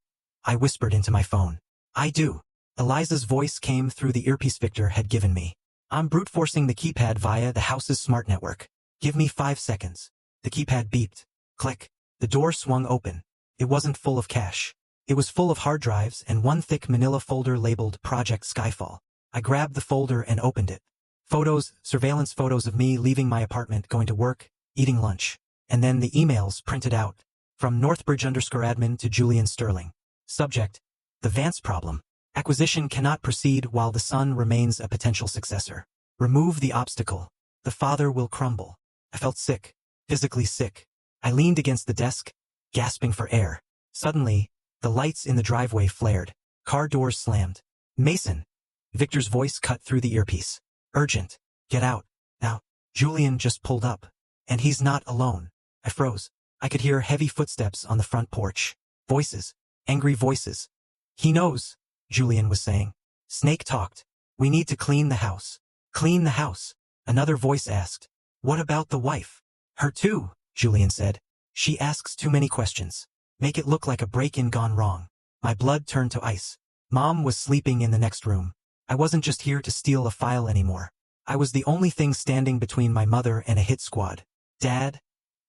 I whispered into my phone. I do. Eliza's voice came through the earpiece Victor had given me. I'm brute forcing the keypad via the house's smart network. Give me 5 seconds. The keypad beeped. Click. The door swung open. It wasn't full of cash. It was full of hard drives and one thick manila folder labeled Project Skyfall. I grabbed the folder and opened it. Photos, surveillance photos of me leaving my apartment, going to work, eating lunch. And then the emails printed out. From Northbridge_admin to Julian Sterling. Subject: The Vance problem. Acquisition cannot proceed while the son remains a potential successor. Remove the obstacle. The father will crumble. I felt sick. Physically sick. I leaned against the desk, gasping for air. Suddenly, the lights in the driveway flared. Car doors slammed. Mason. Victor's voice cut through the earpiece. Urgent. Get out. Now. Julian just pulled up. And he's not alone. I froze. I could hear heavy footsteps on the front porch. Voices. Angry voices. He knows, Julian was saying. Snake talked. We need to clean the house. Clean the house. Another voice asked. What about the wife? Her too, Julian said. She asks too many questions. Make it look like a break-in gone wrong. My blood turned to ice. Mom was sleeping in the next room. I wasn't just here to steal a file anymore. I was the only thing standing between my mother and a hit squad. Dad?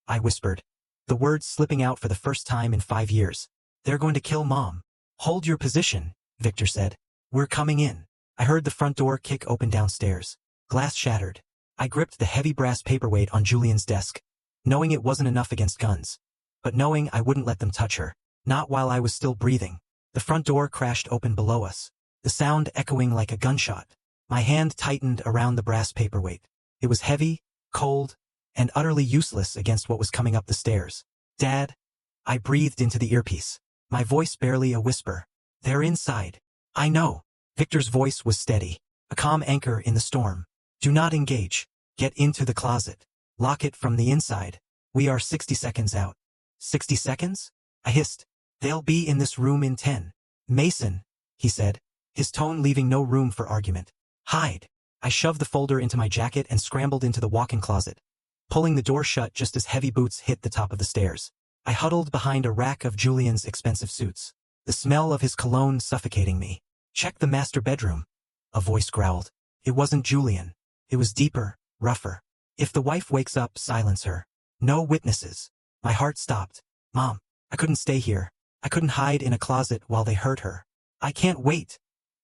I whispered. The words slipping out for the first time in 5 years. They're going to kill Mom. Hold your position, Victor said. We're coming in. I heard the front door kick open downstairs. Glass shattered. I gripped the heavy brass paperweight on Julian's desk, knowing it wasn't enough against guns, but knowing I wouldn't let them touch her, not while I was still breathing. The front door crashed open below us, the sound echoing like a gunshot. My hand tightened around the brass paperweight. It was heavy, cold, and utterly useless against what was coming up the stairs. Dad? I breathed into the earpiece, my voice barely a whisper. They're inside. I know. Victor's voice was steady, a calm anchor in the storm. Do not engage. Get into the closet. Lock it from the inside. We are 60 seconds out. 60 seconds? I hissed. They'll be in this room in 10. Mason, he said, his tone leaving no room for argument. Hide. I shoved the folder into my jacket and scrambled into the walk-in closet, pulling the door shut just as heavy boots hit the top of the stairs. I huddled behind a rack of Julian's expensive suits, the smell of his cologne suffocating me. Check the master bedroom, a voice growled. It wasn't Julian. It was deeper, rougher. If the wife wakes up, silence her. No witnesses. My heart stopped. Mom, I couldn't stay here. I couldn't hide in a closet while they hurt her. I can't wait,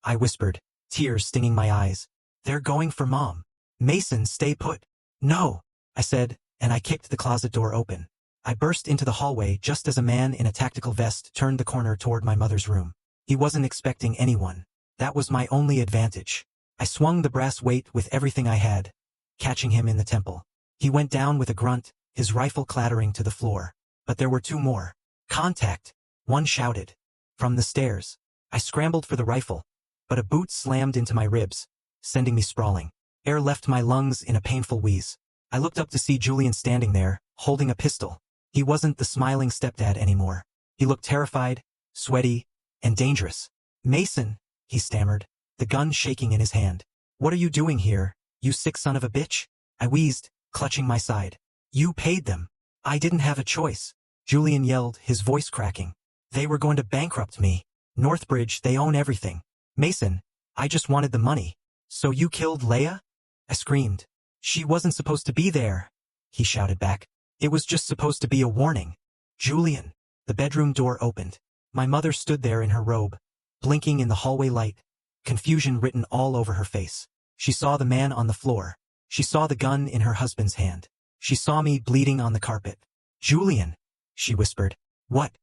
I whispered, tears stinging my eyes. They're going for Mom. Mason, stay put. No, I said, and I kicked the closet door open. I burst into the hallway just as a man in a tactical vest turned the corner toward my mother's room. He wasn't expecting anyone. That was my only advantage. I swung the brass weight with everything I had, catching him in the temple. He went down with a grunt, his rifle clattering to the floor. But there were two more. Contact, one shouted. From the stairs. I scrambled for the rifle, but a boot slammed into my ribs, sending me sprawling. Air left my lungs in a painful wheeze. I looked up to see Julian standing there, holding a pistol. He wasn't the smiling stepdad anymore. He looked terrified, sweaty, and dangerous. Mason, he stammered, the gun shaking in his hand. What are you doing here, you sick son of a bitch? I wheezed, clutching my side. You paid them. I didn't have a choice. Julian yelled, his voice cracking. They were going to bankrupt me. Northbridge, they own everything. Mason, I just wanted the money. So you killed Leia? I screamed. She wasn't supposed to be there, he shouted back. It was just supposed to be a warning. Julian. The bedroom door opened. My mother stood there in her robe, blinking in the hallway light, confusion written all over her face. She saw the man on the floor. She saw the gun in her husband's hand. She saw me bleeding on the carpet. Julian, she whispered. What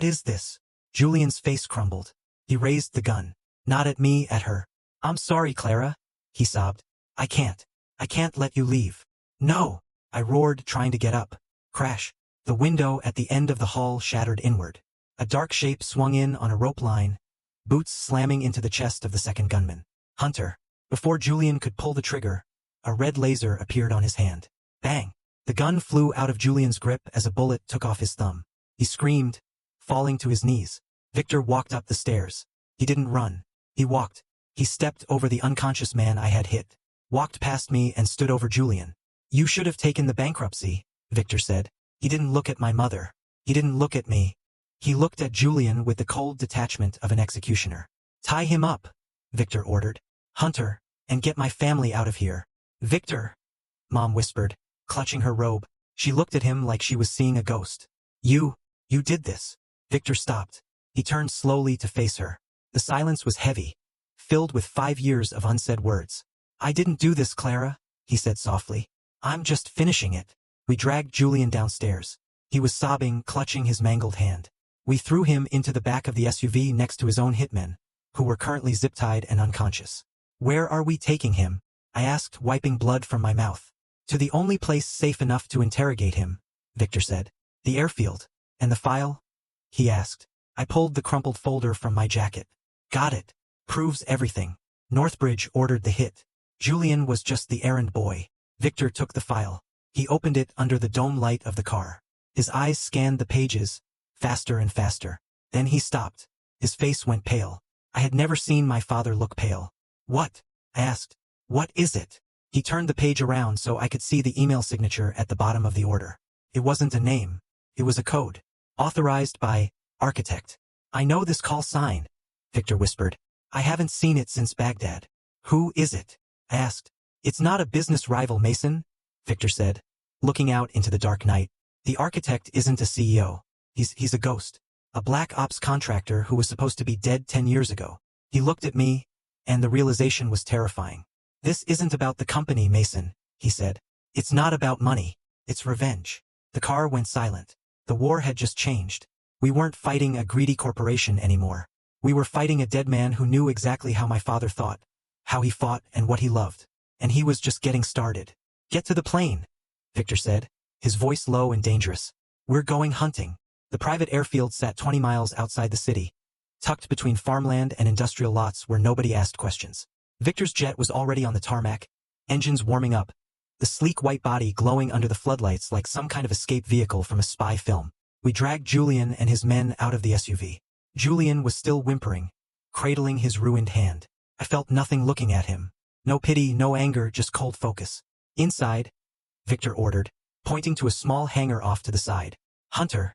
is this? Julian's face crumbled. He raised the gun. Not at me, at her. I'm sorry, Clara, he sobbed. I can't let you leave. No, I roared, trying to get up. Crash. The window at the end of the hall shattered inward. A dark shape swung in on a rope line, boots slamming into the chest of the second gunman. Hunter. Before Julian could pull the trigger, a red laser appeared on his hand. Bang! The gun flew out of Julian's grip as a bullet took off his thumb. He screamed, falling to his knees. Victor walked up the stairs. He didn't run. He walked. He stepped over the unconscious man I had hit, walked past me and stood over Julian. You should have taken the bankruptcy, Victor said. He didn't look at my mother. He didn't look at me. He looked at Julian with the cold detachment of an executioner. Tie him up, Victor ordered. Hunter, and get my family out of here. Victor, Mom whispered, clutching her robe. She looked at him like she was seeing a ghost. You did this. Victor stopped. He turned slowly to face her. The silence was heavy, filled with 5 years of unsaid words. I didn't do this, Clara, he said softly. I'm just finishing it. We dragged Julian downstairs. He was sobbing, clutching his mangled hand. We threw him into the back of the SUV next to his own hitmen, who were currently zip-tied and unconscious. Where are we taking him? I asked, wiping blood from my mouth. To the only place safe enough to interrogate him, Victor said. The airfield. And the file? He asked. I pulled the crumpled folder from my jacket. Got it. Proves everything. Northbridge ordered the hit. Julian was just the errand boy. Victor took the file. He opened it under the dome light of the car. His eyes scanned the pages, faster and faster. Then he stopped. His face went pale. I had never seen my father look pale. What? I asked. What is it? He turned the page around so I could see the email signature at the bottom of the order. It wasn't a name. It was a code. Authorized by Architect. I know this call sign, Victor whispered. I haven't seen it since Baghdad. Who is it? I asked. It's not a business rival, Mason, Victor said, looking out into the dark night. The architect isn't a CEO. He's a ghost. A black ops contractor who was supposed to be dead 10 years ago. He looked at me, and the realization was terrifying. This isn't about the company, Mason, he said. It's not about money. It's revenge. The car went silent. The war had just changed. We weren't fighting a greedy corporation anymore. We were fighting a dead man who knew exactly how my father thought, how he fought and what he loved. And he was just getting started. Get to the plane, Victor said, his voice low and dangerous. We're going hunting. The private airfield sat 20 miles outside the city, tucked between farmland and industrial lots where nobody asked questions. Victor's jet was already on the tarmac, engines warming up, the sleek white body glowing under the floodlights like some kind of escape vehicle from a spy film. We dragged Julian and his men out of the SUV. Julian was still whimpering, cradling his ruined hand. I felt nothing looking at him. No pity, no anger, just cold focus. Inside, Victor ordered, pointing to a small hangar off to the side. Hunter,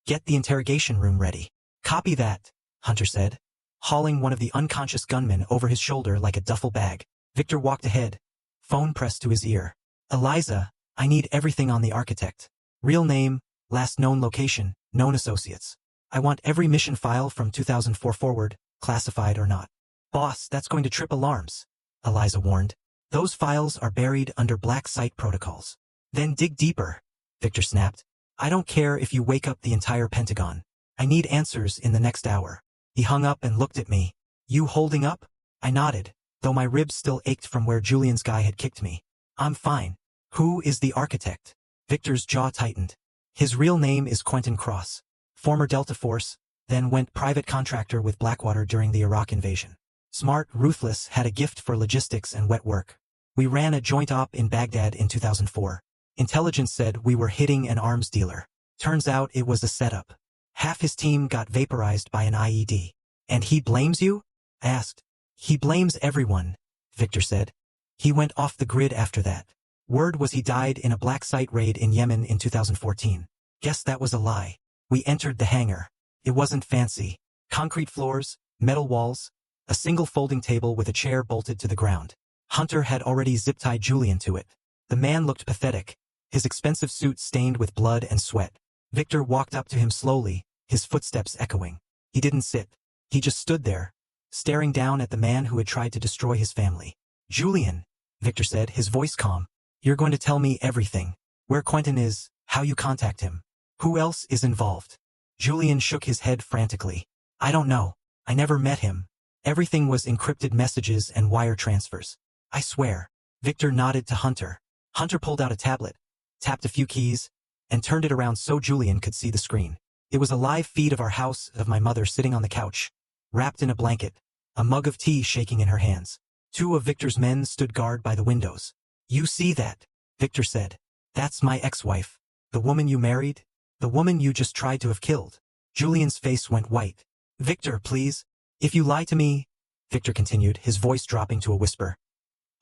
get the interrogation room ready. Copy that, Hunter said, hauling one of the unconscious gunmen over his shoulder like a duffel bag. Victor walked ahead, phone pressed to his ear. Eliza, I need everything on the architect. Real name, last known location, known associates. I want every mission file from 2004 forward, classified or not. Boss, that's going to trip alarms, Eliza warned. Those files are buried under black site protocols. Then dig deeper, Victor snapped. I don't care if you wake up the entire Pentagon. I need answers in the next hour. He hung up and looked at me. You holding up? I nodded, though my ribs still ached from where Julian's guy had kicked me. I'm fine. Who is the architect? Victor's jaw tightened. His real name is Quentin Cross. Former Delta Force, then went private contractor with Blackwater during the Iraq invasion. Smart, ruthless, had a gift for logistics and wet work. We ran a joint op in Baghdad in 2004. Intelligence said we were hitting an arms dealer. Turns out it was a setup. Half his team got vaporized by an IED. And he blames you? I asked. He blames everyone, Victor said. He went off the grid after that. Word was he died in a black site raid in Yemen in 2014. Guess that was a lie. We entered the hangar. It wasn't fancy. Concrete floors, metal walls, a single folding table with a chair bolted to the ground. Hunter had already zip-tied Julian to it. The man looked pathetic, his expensive suit stained with blood and sweat. Victor walked up to him slowly, his footsteps echoing. He didn't sit. He just stood there, staring down at the man who had tried to destroy his family. Julian, Victor said, his voice calm. You're going to tell me everything. Where Quentin is, how you contact him. Who else is involved? Julian shook his head frantically. I don't know. I never met him. Everything was encrypted messages and wire transfers. I swear. Victor nodded to Hunter. Hunter pulled out a tablet, tapped a few keys, and turned it around so Julian could see the screen. It was a live feed of our house, of my mother sitting on the couch, wrapped in a blanket, a mug of tea shaking in her hands. 2 of Victor's men stood guard by the windows. You see that? Victor said. That's my ex-wife. The woman you married? The woman you just tried to have killed. Julian's face went white. Victor, please. If you lie to me, Victor continued, his voice dropping to a whisper,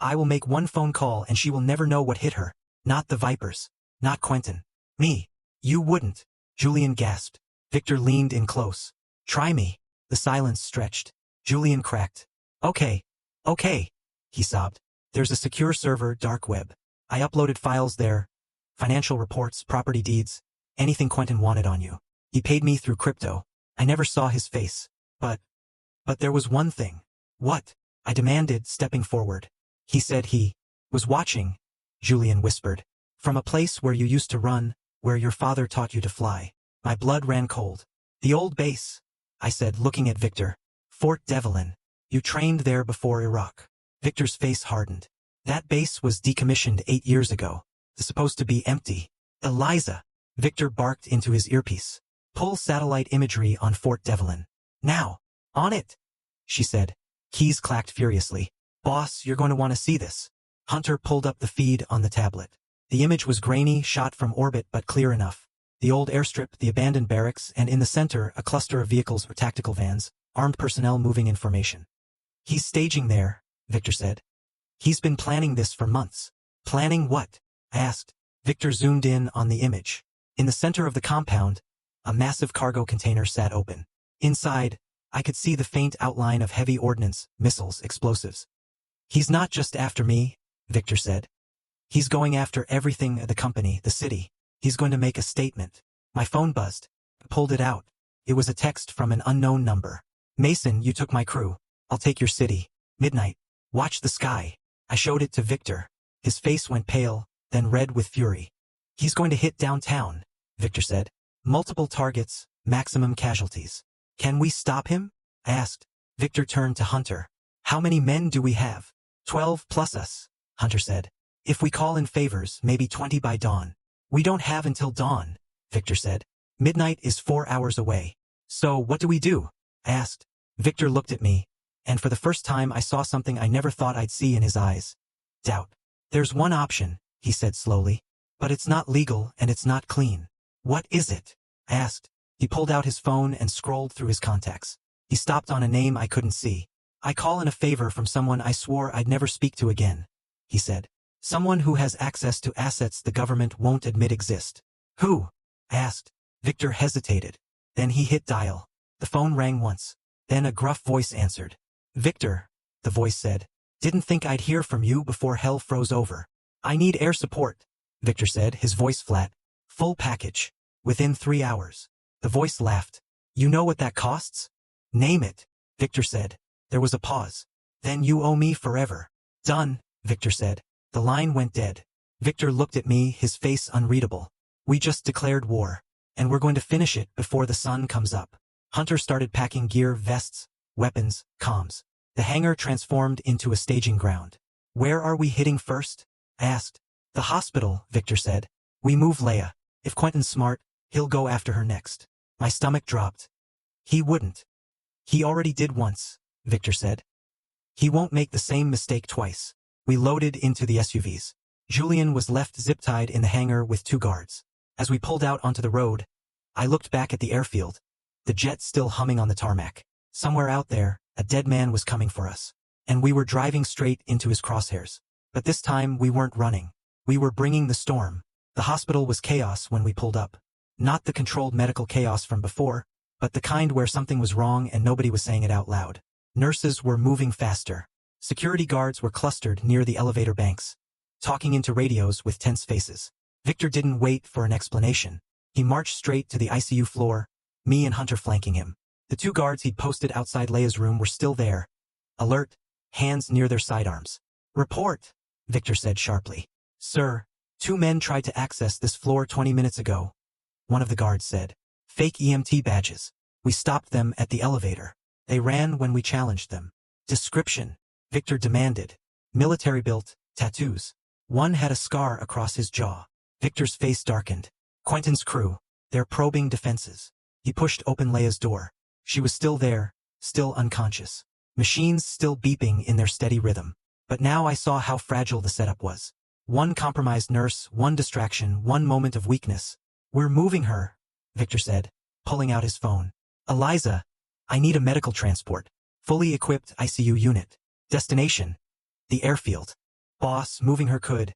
I will make one phone call and she will never know what hit her. Not the Vipers. Not Quentin. Me. You wouldn't. Julian gasped. Victor leaned in close. Try me. The silence stretched. Julian cracked. Okay. Okay. He sobbed. There's a secure server, dark web. I uploaded files there. Financial reports, property deeds, anything Quentin wanted on you. He paid me through crypto. I never saw his face. But there was one thing. What? I demanded, stepping forward. He said he was watching, Julian whispered. From a place where you used to run, where your father taught you to fly. My blood ran cold. The old base, I said, looking at Victor. Fort Devlin. You trained there before Iraq. Victor's face hardened. That base was decommissioned 8 years ago. It's supposed to be empty. Eliza. Victor barked into his earpiece. Pull satellite imagery on Fort Devlin. Now. On it. She said. Keys clacked furiously. Boss, you're going to want to see this. Hunter pulled up the feed on the tablet. The image was grainy, shot from orbit but clear enough. The old airstrip, the abandoned barracks, and in the center, a cluster of vehicles or tactical vans, armed personnel moving in formation. He's staging there, Victor said. He's been planning this for months. Planning what? I asked. Victor zoomed in on the image. In the center of the compound, a massive cargo container sat open. Inside, I could see the faint outline of heavy ordnance, missiles, explosives. He's not just after me, Victor said. He's going after everything at the company, the city. He's going to make a statement. My phone buzzed. I pulled it out. It was a text from an unknown number. Mason, you took my crew. I'll take your city. Midnight. Watch the sky. I showed it to Victor. His face went pale, then red with fury. He's going to hit downtown, Victor said. Multiple targets, maximum casualties. Can we stop him? I asked. Victor turned to Hunter. How many men do we have? 12 plus us, Hunter said. If we call in favors, maybe 20 by dawn. We don't have until dawn, Victor said. Midnight is 4 hours away. So what do we do? I asked. Victor looked at me, and for the first time I saw something I never thought I'd see in his eyes. Doubt. There's one option, he said slowly. But it's not legal and it's not clean. What is it? I asked. He pulled out his phone and scrolled through his contacts. He stopped on a name I couldn't see. I call in a favor from someone I swore I'd never speak to again, he said. Someone who has access to assets the government won't admit exist. Who? I asked. Victor hesitated. Then he hit dial. The phone rang once. Then a gruff voice answered. Victor, the voice said. Didn't think I'd hear from you before hell froze over. I need air support, Victor said, his voice flat. Full package. Within 3 hours. The voice laughed. You know what that costs? Name it, Victor said. There was a pause. Then you owe me forever. Done, Victor said. The line went dead. Victor looked at me, his face unreadable. We just declared war. And we're going to finish it before the sun comes up. Hunter started packing gear, vests, weapons, comms. The hangar transformed into a staging ground. Where are we hitting first? I asked. The hospital, Victor said. We move Leia. If Quentin's smart, he'll go after her next. My stomach dropped. He wouldn't. He already did once, Victor said. He won't make the same mistake twice. We loaded into the SUVs. Julian was left zip-tied in the hangar with 2 guards. As we pulled out onto the road, I looked back at the airfield. The jet still humming on the tarmac. Somewhere out there, a dead man was coming for us. And we were driving straight into his crosshairs. But this time we weren't running. We were bringing the storm. The hospital was chaos when we pulled up. Not the controlled medical chaos from before, but the kind where something was wrong and nobody was saying it out loud. Nurses were moving faster. Security guards were clustered near the elevator banks, talking into radios with tense faces. Victor didn't wait for an explanation. He marched straight to the ICU floor, me and Hunter flanking him. The 2 guards he'd posted outside Leia's room were still there, alert, hands near their sidearms. Report, Victor said sharply. Sir, 2 men tried to access this floor 20 minutes ago, one of the guards said. Fake EMT badges. We stopped them at the elevator. They ran when we challenged them. Description, Victor demanded. Military-built, tattoos. One had a scar across his jaw. Victor's face darkened. Quentin's crew. They're probing defenses. He pushed open Leia's door. She was still there, still unconscious. Machines still beeping in their steady rhythm. But now I saw how fragile the setup was. 1 compromised nurse, 1 distraction, 1 moment of weakness. We're moving her, Victor said, pulling out his phone. Eliza, I need a medical transport. Fully equipped ICU unit. Destination. The airfield. Boss, moving her could.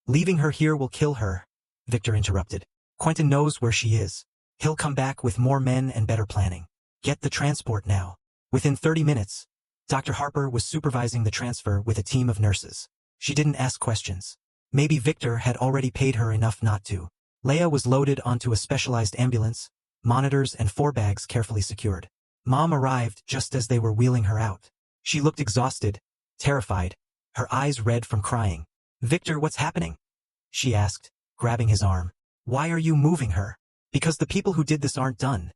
Leaving her here will kill her, Victor interrupted. Quentin knows where she is. He'll come back with more men and better planning. Get the transport now. Within 30 minutes, Dr. Harper was supervising the transfer with a team of nurses. She didn't ask questions. Maybe Victor had already paid her enough not to. Leia was loaded onto a specialized ambulance, monitors and 4 bags carefully secured. Mom arrived just as they were wheeling her out. She looked exhausted, terrified, her eyes red from crying. Victor, what's happening? She asked, grabbing his arm. Why are you moving her? Because the people who did this aren't done,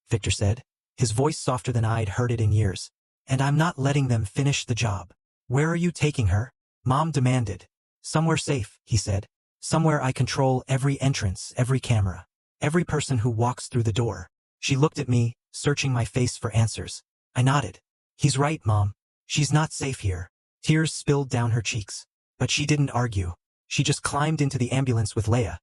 Victor said, his voice softer than I'd heard it in years. And I'm not letting them finish the job. Where are you taking her? Mom demanded. Somewhere safe, he said. Somewhere I control every entrance, every camera, every person who walks through the door. She looked at me, searching my face for answers. I nodded. He's right, Mom. She's not safe here. Tears spilled down her cheeks. But she didn't argue. She just climbed into the ambulance with Leia,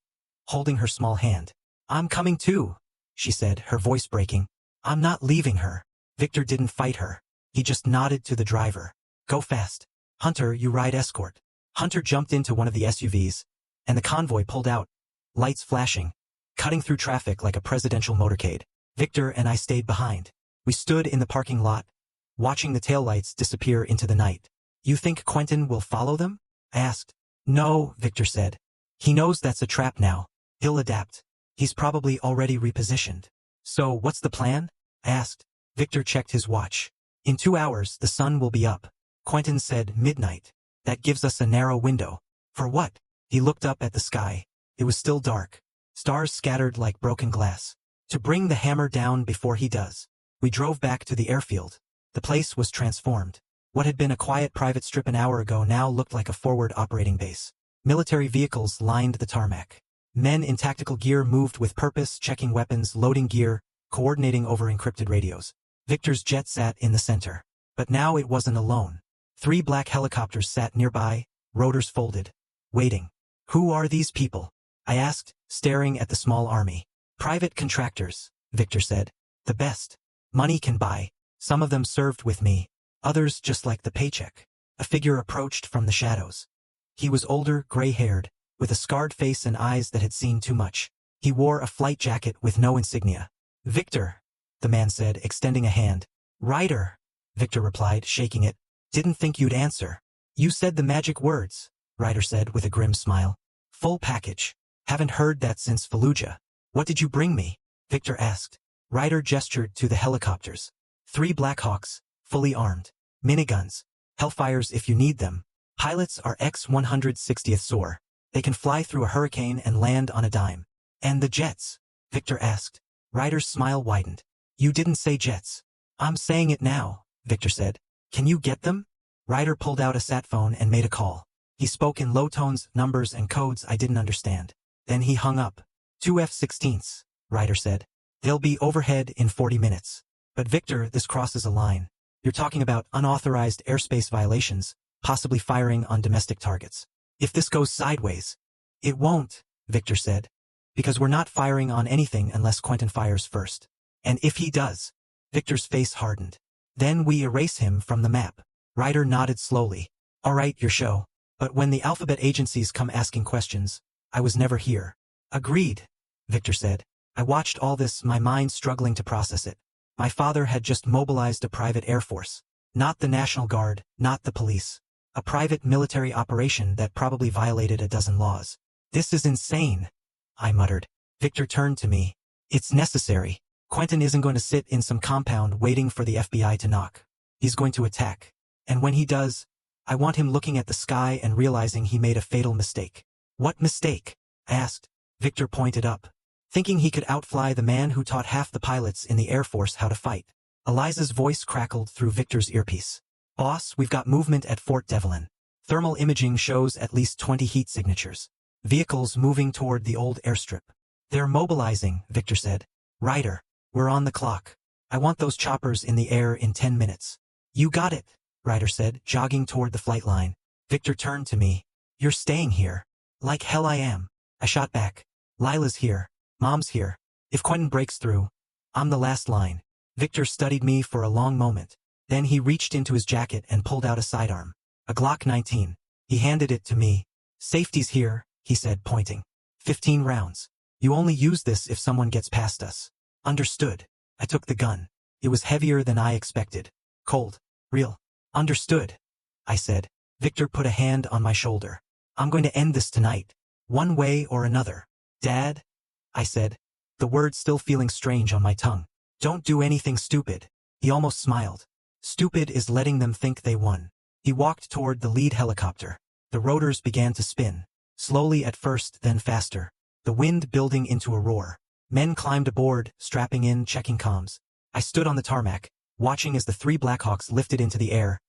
holding her small hand. I'm coming too, she said, her voice breaking. I'm not leaving her. Victor didn't fight her. He just nodded to the driver. Go fast. Hunter, you ride escort. Hunter jumped into one of the SUVs, and the convoy pulled out, lights flashing, cutting through traffic like a presidential motorcade. Victor and I stayed behind. We stood in the parking lot, watching the taillights disappear into the night. You think Quentin will follow them? I asked. No, Victor said. He knows that's a trap now. He'll adapt. He's probably already repositioned. So what's the plan? I asked. Victor checked his watch. In 2 hours, the sun will be up. Quentin said midnight. That gives us a narrow window. For what? He looked up at the sky. It was still dark. Stars scattered like broken glass. To bring the hammer down before he does. We drove back to the airfield. The place was transformed. What had been a quiet private strip an hour ago now looked like a forward operating base. Military vehicles lined the tarmac. Men in tactical gear moved with purpose, checking weapons, loading gear, coordinating over encrypted radios. Victor's jet sat in the center. But now it wasn't alone. 3 black helicopters sat nearby, rotors folded, waiting. Who are these people? I asked, staring at the small army. Private contractors, Victor said. The best. Money can buy. Some of them served with me. Others just like the paycheck. A figure approached from the shadows. He was older, gray-haired, with a scarred face and eyes that had seen too much. He wore a flight jacket with no insignia. "Victor," the man said, extending a hand. "Ryder," Victor replied, shaking it. "Didn't think you'd answer." "You said the magic words," Ryder said with a grim smile. "Full package. Haven't heard that since Fallujah." "What did you bring me?" Victor asked. Ryder gestured to the helicopters. 3 Blackhawks, fully armed. Miniguns. Hellfires if you need them. Pilots are X-160th SOAR. They can fly through a hurricane and land on a dime. "And the jets?" Victor asked. Ryder's smile widened. "You didn't say jets." "I'm saying it now," Victor said. "Can you get them?" Ryder pulled out a sat phone and made a call. He spoke in low tones, numbers and codes I didn't understand. Then he hung up. "2 F-16s, Ryder said. "They'll be overhead in 40 minutes. "But Victor, this crosses a line. You're talking about unauthorized airspace violations, possibly firing on domestic targets. If this goes sideways." "It won't," Victor said. "Because we're not firing on anything unless Quentin fires first. And if he does." Victor's face hardened. "Then we erase him from the map." Ryder nodded slowly. "All right, your show. But when the alphabet agencies come asking questions, I was never here." "Agreed," Victor said. "I watched all this, my mind struggling to process it. My father had just mobilized a private air force. Not the National Guard, not the police. A private military operation that probably violated a dozen laws. "This is insane," I muttered. Victor turned to me. "It's necessary. Quentin isn't going to sit in some compound waiting for the FBI to knock. He's going to attack. And when he does, I want him looking at the sky and realizing he made a fatal mistake." "What mistake?" I asked. Victor pointed up. "Thinking he could outfly the man who taught half the pilots in the Air Force how to fight." Eliza's voice crackled through Victor's earpiece. "Boss, we've got movement at Fort Devlin. Thermal imaging shows at least 20 heat signatures. Vehicles moving toward the old airstrip." "They're mobilizing," Victor said. "Ryder, we're on the clock. I want those choppers in the air in 10 minutes. "You got it," Ryder said, jogging toward the flight line. Victor turned to me. "You're staying here." "Like hell I am," I shot back. "Lila's here. Mom's here. If Quentin breaks through, I'm the last line." Victor studied me for a long moment. Then he reached into his jacket and pulled out a sidearm. A Glock 19. He handed it to me. "Safety's here," he said, pointing. 15 rounds. "You only use this if someone gets past us." "Understood." I took the gun. It was heavier than I expected. Cold. Real. "Understood," I said. Victor put a hand on my shoulder. "I'm going to end this tonight. One way or another." "Dad," I said, the word still feeling strange on my tongue. "Don't do anything stupid." He almost smiled. "Stupid is letting them think they won." He walked toward the lead helicopter. The rotors began to spin. Slowly at first, then faster. The wind building into a roar. Men climbed aboard, strapping in, checking comms. I stood on the tarmac, watching as the 3 Blackhawks lifted into the air,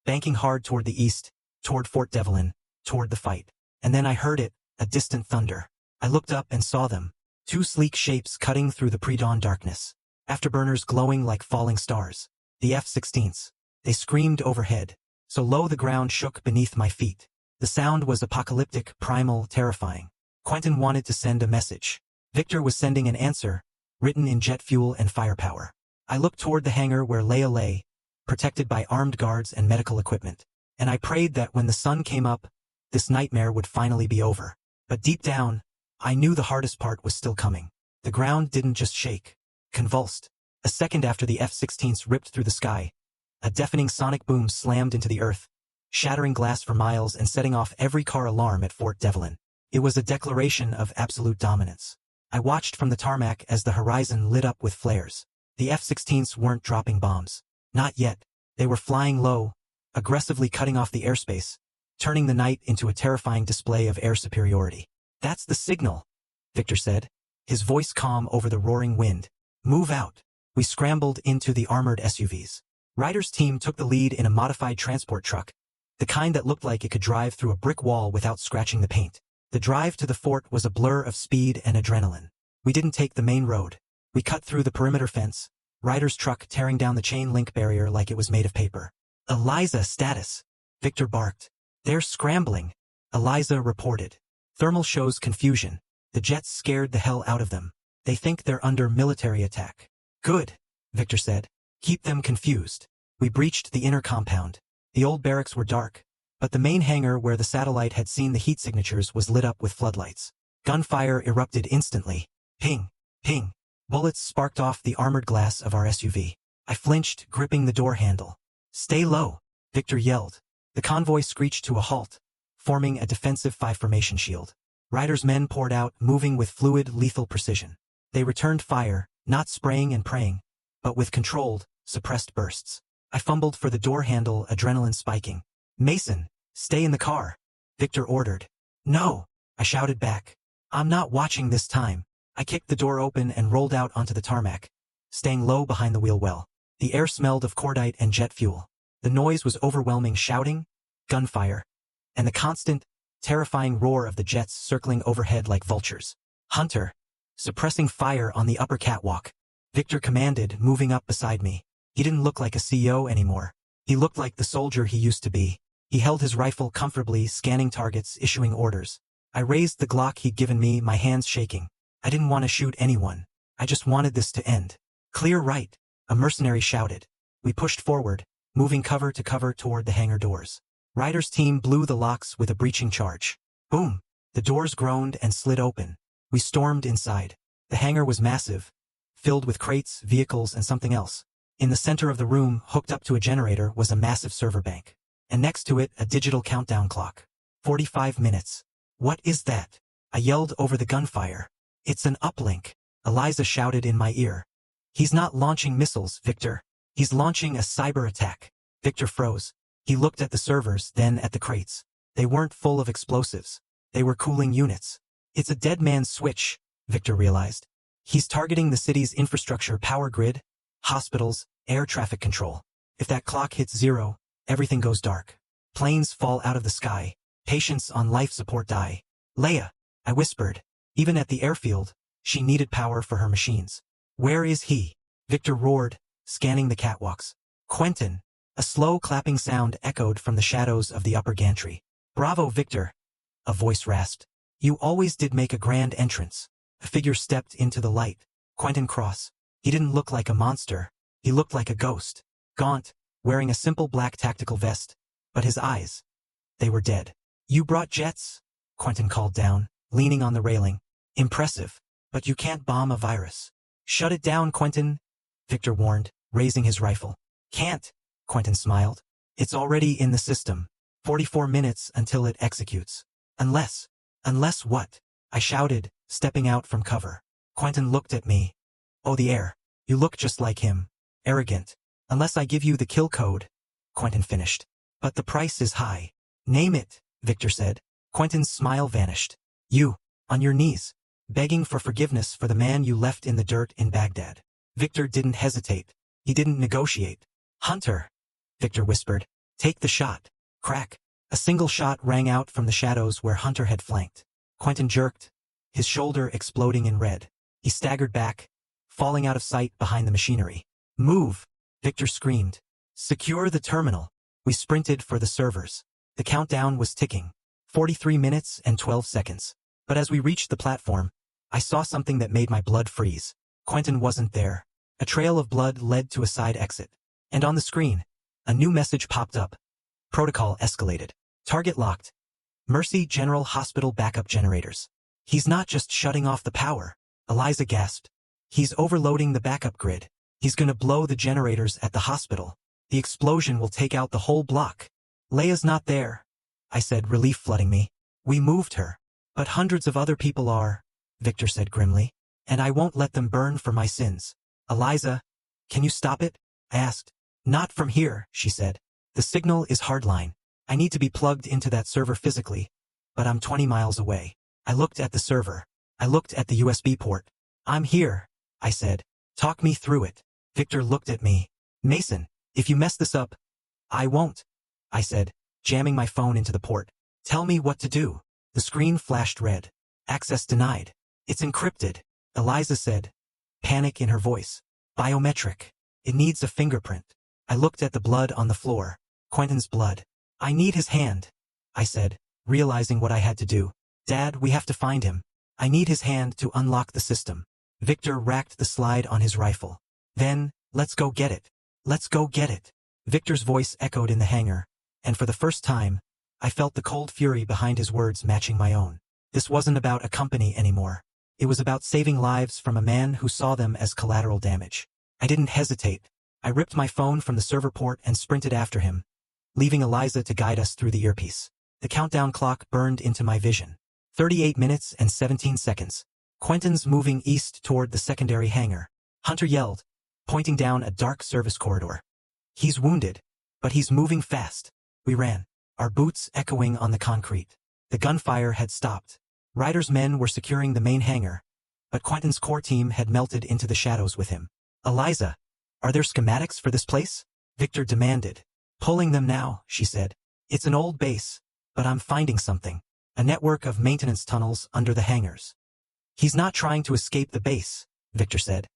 banking hard toward the east, toward Fort Devlin, toward the fight. And then I heard it, a distant thunder. I looked up and saw them. 2 sleek shapes cutting through the pre-dawn darkness. Afterburners glowing like falling stars. The F-16s. They screamed overhead. So low the ground shook beneath my feet. The sound was apocalyptic, primal, terrifying. Quentin wanted to send a message. Victor was sending an answer, written in jet fuel and firepower. I looked toward the hangar where Leia lay, protected by armed guards and medical equipment. And I prayed that when the sun came up, this nightmare would finally be over. But deep down, I knew the hardest part was still coming. The ground didn't just shake. Convulsed. A second after the F-16s ripped through the sky, a deafening sonic boom slammed into the earth, shattering glass for miles and setting off every car alarm at Fort Devlin. It was a declaration of absolute dominance. I watched from the tarmac as the horizon lit up with flares. The F-16s weren't dropping bombs. Not yet. They were flying low, aggressively cutting off the airspace, turning the night into a terrifying display of air superiority. "That's the signal," Victor said, his voice calm over the roaring wind. "Move out." We scrambled into the armored SUVs. Ryder's team took the lead in a modified transport truck, the kind that looked like it could drive through a brick wall without scratching the paint. The drive to the fort was a blur of speed and adrenaline. We didn't take the main road. We cut through the perimeter fence, Ryder's truck tearing down the chain link barrier like it was made of paper. "Eliza, status," Victor barked. "They're scrambling," Eliza reported. Thermal shows confusion. The jets scared the hell out of them. They think they're under military attack. "Good," Victor said. "Keep them confused." We breached the inner compound. The old barracks were dark, but the main hangar where the satellite had seen the heat signatures was lit up with floodlights. Gunfire erupted instantly. Ping, ping. Bullets sparked off the armored glass of our SUV. I flinched, gripping the door handle. "Stay low," Victor yelled. The convoy screeched to a halt, forming a defensive 5 formation shield. Ryder's men poured out, moving with fluid, lethal precision. They returned fire, not spraying and praying, but with controlled, suppressed bursts. I fumbled for the door handle, adrenaline spiking. "Mason, stay in the car," Victor ordered. "No," I shouted back. "I'm not watching this time." I kicked the door open and rolled out onto the tarmac, staying low behind the wheel well. The air smelled of cordite and jet fuel. The noise was overwhelming, shouting, gunfire, and the constant, terrifying roar of the jets circling overhead like vultures. "Hunter, suppressing fire on the upper catwalk," Victor commanded, moving up beside me. He didn't look like a CEO anymore. He looked like the soldier he used to be. He held his rifle comfortably, scanning targets, issuing orders. I raised the Glock he'd given me, my hands shaking. I didn't want to shoot anyone. I just wanted this to end. "Clear right," a mercenary shouted. We pushed forward, moving cover to cover toward the hangar doors. Ryder's team blew the locks with a breaching charge. Boom! The doors groaned and slid open. We stormed inside. The hangar was massive, filled with crates, vehicles, and something else. In the center of the room, hooked up to a generator, was a massive server bank. And next to it, a digital countdown clock. 45 minutes. "What is that?" I yelled over the gunfire. "It's an uplink," Eliza shouted in my ear. "He's not launching missiles, Victor. He's launching a cyber attack." Victor froze. He looked at the servers, then at the crates. They weren't full of explosives. They were cooling units. "It's a dead man's switch," Victor realized. "He's targeting the city's infrastructure, power grid, hospitals, air traffic control. If that clock hits 0, everything goes dark. Planes fall out of the sky. Patients on life support die." "Leia," I whispered. Even at the airfield, she needed power for her machines. "Where is he?" Victor roared, scanning the catwalks. "Quentin." A slow clapping sound echoed from the shadows of the upper gantry. "Bravo, Victor," a voice rasped. "You always did make a grand entrance." A figure stepped into the light. Quentin Cross. He didn't look like a monster. He looked like a ghost. Gaunt, wearing a simple black tactical vest. But his eyes, they were dead. "You brought jets?" Quentin called down, leaning on the railing. "Impressive. But you can't bomb a virus." "Shut it down, Quentin," Victor warned, raising his rifle. "Can't," Quentin smiled. "It's already in the system. 44 minutes until it executes. Unless what?" I shouted, stepping out from cover. Quentin looked at me. "Oh, the air. You look just like him. Arrogant. Unless I give you the kill code," Quentin finished. "But the price is high." "Name it," Victor said. Quentin's smile vanished. "You, on your knees, begging for forgiveness for the man you left in the dirt in Baghdad." Victor didn't hesitate. He didn't negotiate. "Hunter," Victor whispered. "Take the shot." Crack. A single shot rang out from the shadows where Hunter had flanked. Quentin jerked, his shoulder exploding in red. He staggered back, falling out of sight behind the machinery. "Move," Victor screamed. "Secure the terminal." We sprinted for the servers. The countdown was ticking. 43 minutes and 12 seconds. But as we reached the platform, I saw something that made my blood freeze. Quentin wasn't there. A trail of blood led to a side exit. And on the screen, a new message popped up. Protocol escalated. Target locked. Mercy General Hospital backup generators. "He's not just shutting off the power," Eliza gasped. "He's overloading the backup grid. He's gonna blow the generators at the hospital. The explosion will take out the whole block." "Leia's not there," I said, relief flooding me. "We moved her. But hundreds of other people are," Victor said grimly. "And I won't let them burn for my sins." "Eliza, can you stop it?" I asked. "Not from here," she said. "The signal is hardline. I need to be plugged into that server physically. But I'm 20 miles away." I looked at the server. I looked at the USB port. "I'm here," I said. "Talk me through it." Victor looked at me. "Mason, if you mess this up—" "I won't," I said, jamming my phone into the port. "Tell me what to do." The screen flashed red. "Access denied. It's encrypted," Eliza said, panic in her voice. "Biometric. It needs a fingerprint." I looked at the blood on the floor. Quentin's blood. "I need his hand," I said, realizing what I had to do. "Dad, we have to find him. I need his hand to unlock the system." Victor racked the slide on his rifle. "Then, let's go get it. Let's go get it." Victor's voice echoed in the hangar, and for the first time, I felt the cold fury behind his words matching my own. This wasn't about a company anymore. It was about saving lives from a man who saw them as collateral damage. I didn't hesitate. I ripped my phone from the server port and sprinted after him, leaving Eliza to guide us through the earpiece. The countdown clock burned into my vision. 38 minutes and 17 seconds. Quentin's moving east toward the secondary hangar. Hunter yelled, pointing down a dark service corridor. He's wounded, but he's moving fast. We ran, our boots echoing on the concrete. The gunfire had stopped. Ryder's men were securing the main hangar, but Quentin's core team had melted into the shadows with him. Eliza, are there schematics for this place? Victor demanded. Pulling them now, she said. It's an old base, but I'm finding something. A network of maintenance tunnels under the hangars. He's not trying to escape the base, Victor said.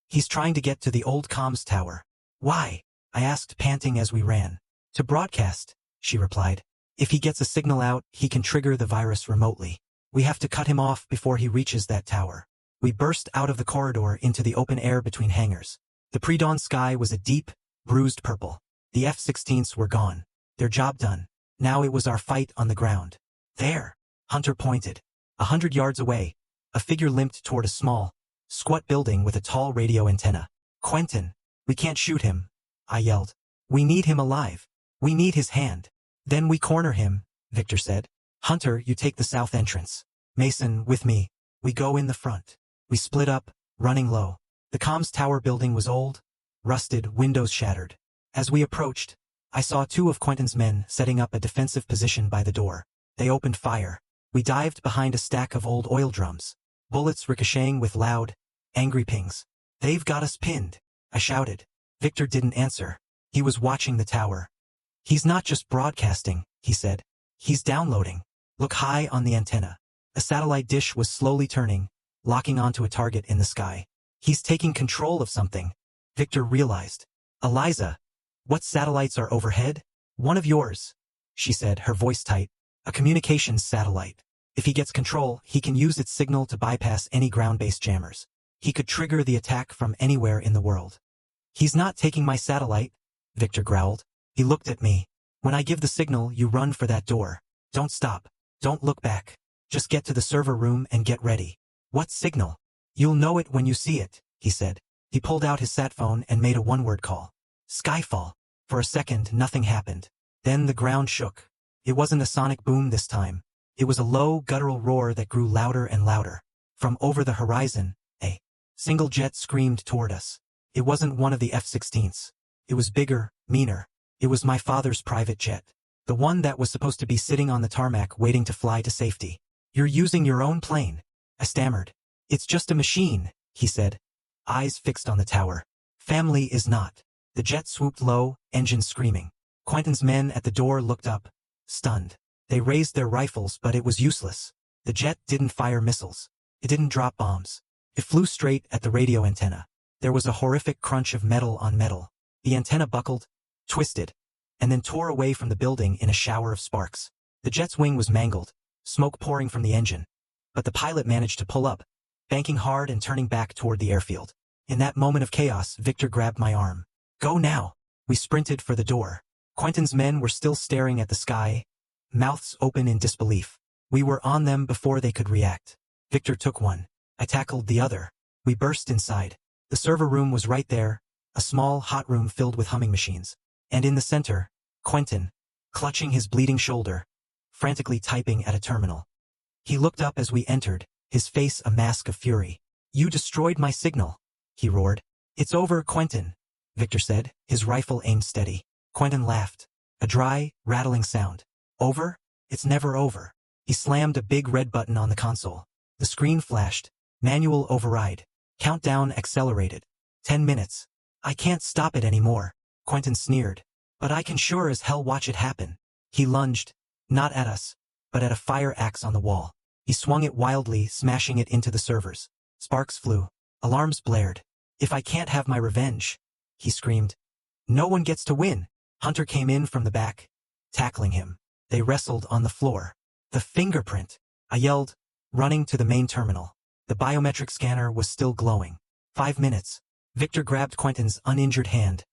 He's trying to get to the old comms tower. Why? I asked, panting as we ran. To broadcast, she replied. If he gets a signal out, he can trigger the virus remotely. We have to cut him off before he reaches that tower. We burst out of the corridor into the open air between hangars. The pre-dawn sky was a deep, bruised purple. The F-16s were gone. Their job done. Now it was our fight on the ground. There, Hunter pointed. 100 yards away, a figure limped toward a small, squat building with a tall radio antenna. Quentin, we can't shoot him, I yelled. We need him alive. We need his hand. Then we corner him, Victor said. Hunter, you take the south entrance. Mason, with me. We go in the front. We split up, running low. The comms tower building was old, rusted, windows shattered. As we approached, I saw two of Quentin's men setting up a defensive position by the door. They opened fire. We dived behind a stack of old oil drums, bullets ricocheting with loud, angry pings. They've got us pinned, I shouted. Victor didn't answer. He was watching the tower. He's not just broadcasting, he said. He's downloading. Look high on the antenna. A satellite dish was slowly turning, locking onto a target in the sky. He's taking control of something, Victor realized. Eliza, what satellites are overhead? One of yours, she said, her voice tight. A communications satellite. If he gets control, he can use its signal to bypass any ground-based jammers. He could trigger the attack from anywhere in the world. He's not taking my satellite, Victor growled. He looked at me. When I give the signal, you run for that door. Don't stop. Don't look back. Just get to the server room and get ready. What signal? You'll know it when you see it, he said. He pulled out his sat phone and made a one-word call. Skyfall. For a second, nothing happened. Then the ground shook. It wasn't a sonic boom this time. It was a low, guttural roar that grew louder and louder. From over the horizon, a single jet screamed toward us. It wasn't one of the F-16s. It was bigger, meaner. It was my father's private jet. The one that was supposed to be sitting on the tarmac waiting to fly to safety. You're using your own plane, I stammered. It's just a machine, he said, eyes fixed on the tower. Family is not. The jet swooped low, engines screaming. Quentin's men at the door looked up, stunned. They raised their rifles, but it was useless. The jet didn't fire missiles. It didn't drop bombs. It flew straight at the radio antenna. There was a horrific crunch of metal on metal. The antenna buckled, twisted, and then tore away from the building in a shower of sparks. The jet's wing was mangled, smoke pouring from the engine. But the pilot managed to pull up, banking hard and turning back toward the airfield. In that moment of chaos, Victor grabbed my arm. Go now. We sprinted for the door. Quentin's men were still staring at the sky, mouths open in disbelief. We were on them before they could react. Victor took one. I tackled the other. We burst inside. The server room was right there, a small, hot room filled with humming machines. And in the center, Quentin, clutching his bleeding shoulder, frantically typing at a terminal. He looked up as we entered, his face a mask of fury. You destroyed my signal, he roared. It's over, Quentin, Victor said, his rifle aimed steady. Quentin laughed. A dry, rattling sound. Over? It's never over. He slammed a big red button on the console. The screen flashed. Manual override. Countdown accelerated. 10 minutes. I can't stop it anymore, Quentin sneered. But I can sure as hell watch it happen. He lunged, not at us, but at a fire axe on the wall. He swung it wildly, smashing it into the servers. Sparks flew. Alarms blared. If I can't have my revenge, he screamed. No one gets to win. Hunter came in from the back, tackling him. They wrestled on the floor. The fingerprint, I yelled, running to the main terminal. The biometric scanner was still glowing. 5 minutes. Victor grabbed Quentin's uninjured hand,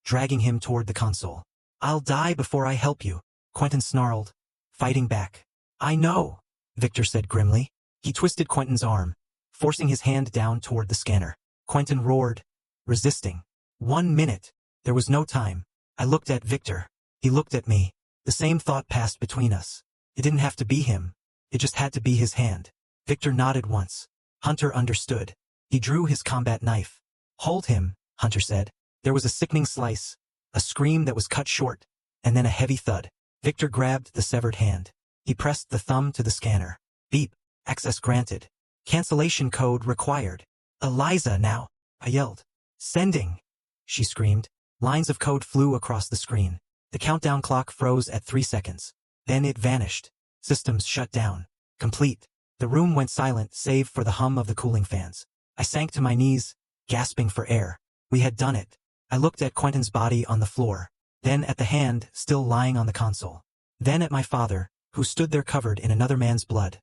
dragging him toward the console. "I'll die before I help you," Quentin snarled, fighting back. "I know," Victor said grimly. He twisted Quentin's arm, forcing his hand down toward the scanner. Quentin roared, resisting. 1 minute. There was no time. I looked at Victor. He looked at me. The same thought passed between us. It didn't have to be him. It just had to be his hand. Victor nodded once. Hunter understood. He drew his combat knife. "Hold him," Hunter said. There was a sickening slice, a scream that was cut short, and then a heavy thud. Victor grabbed the severed hand. He pressed the thumb to the scanner. Beep. Access granted. Cancellation code required. "Eliza now," I yelled. "Sending," she screamed. Lines of code flew across the screen. The countdown clock froze at 3 seconds. Then it vanished. Systems shut down. Complete. The room went silent save for the hum of the cooling fans. I sank to my knees, gasping for air. We had done it. I looked at Quentin's body on the floor, then at the hand still lying on the console. Then at my father, who stood there covered in another man's blood,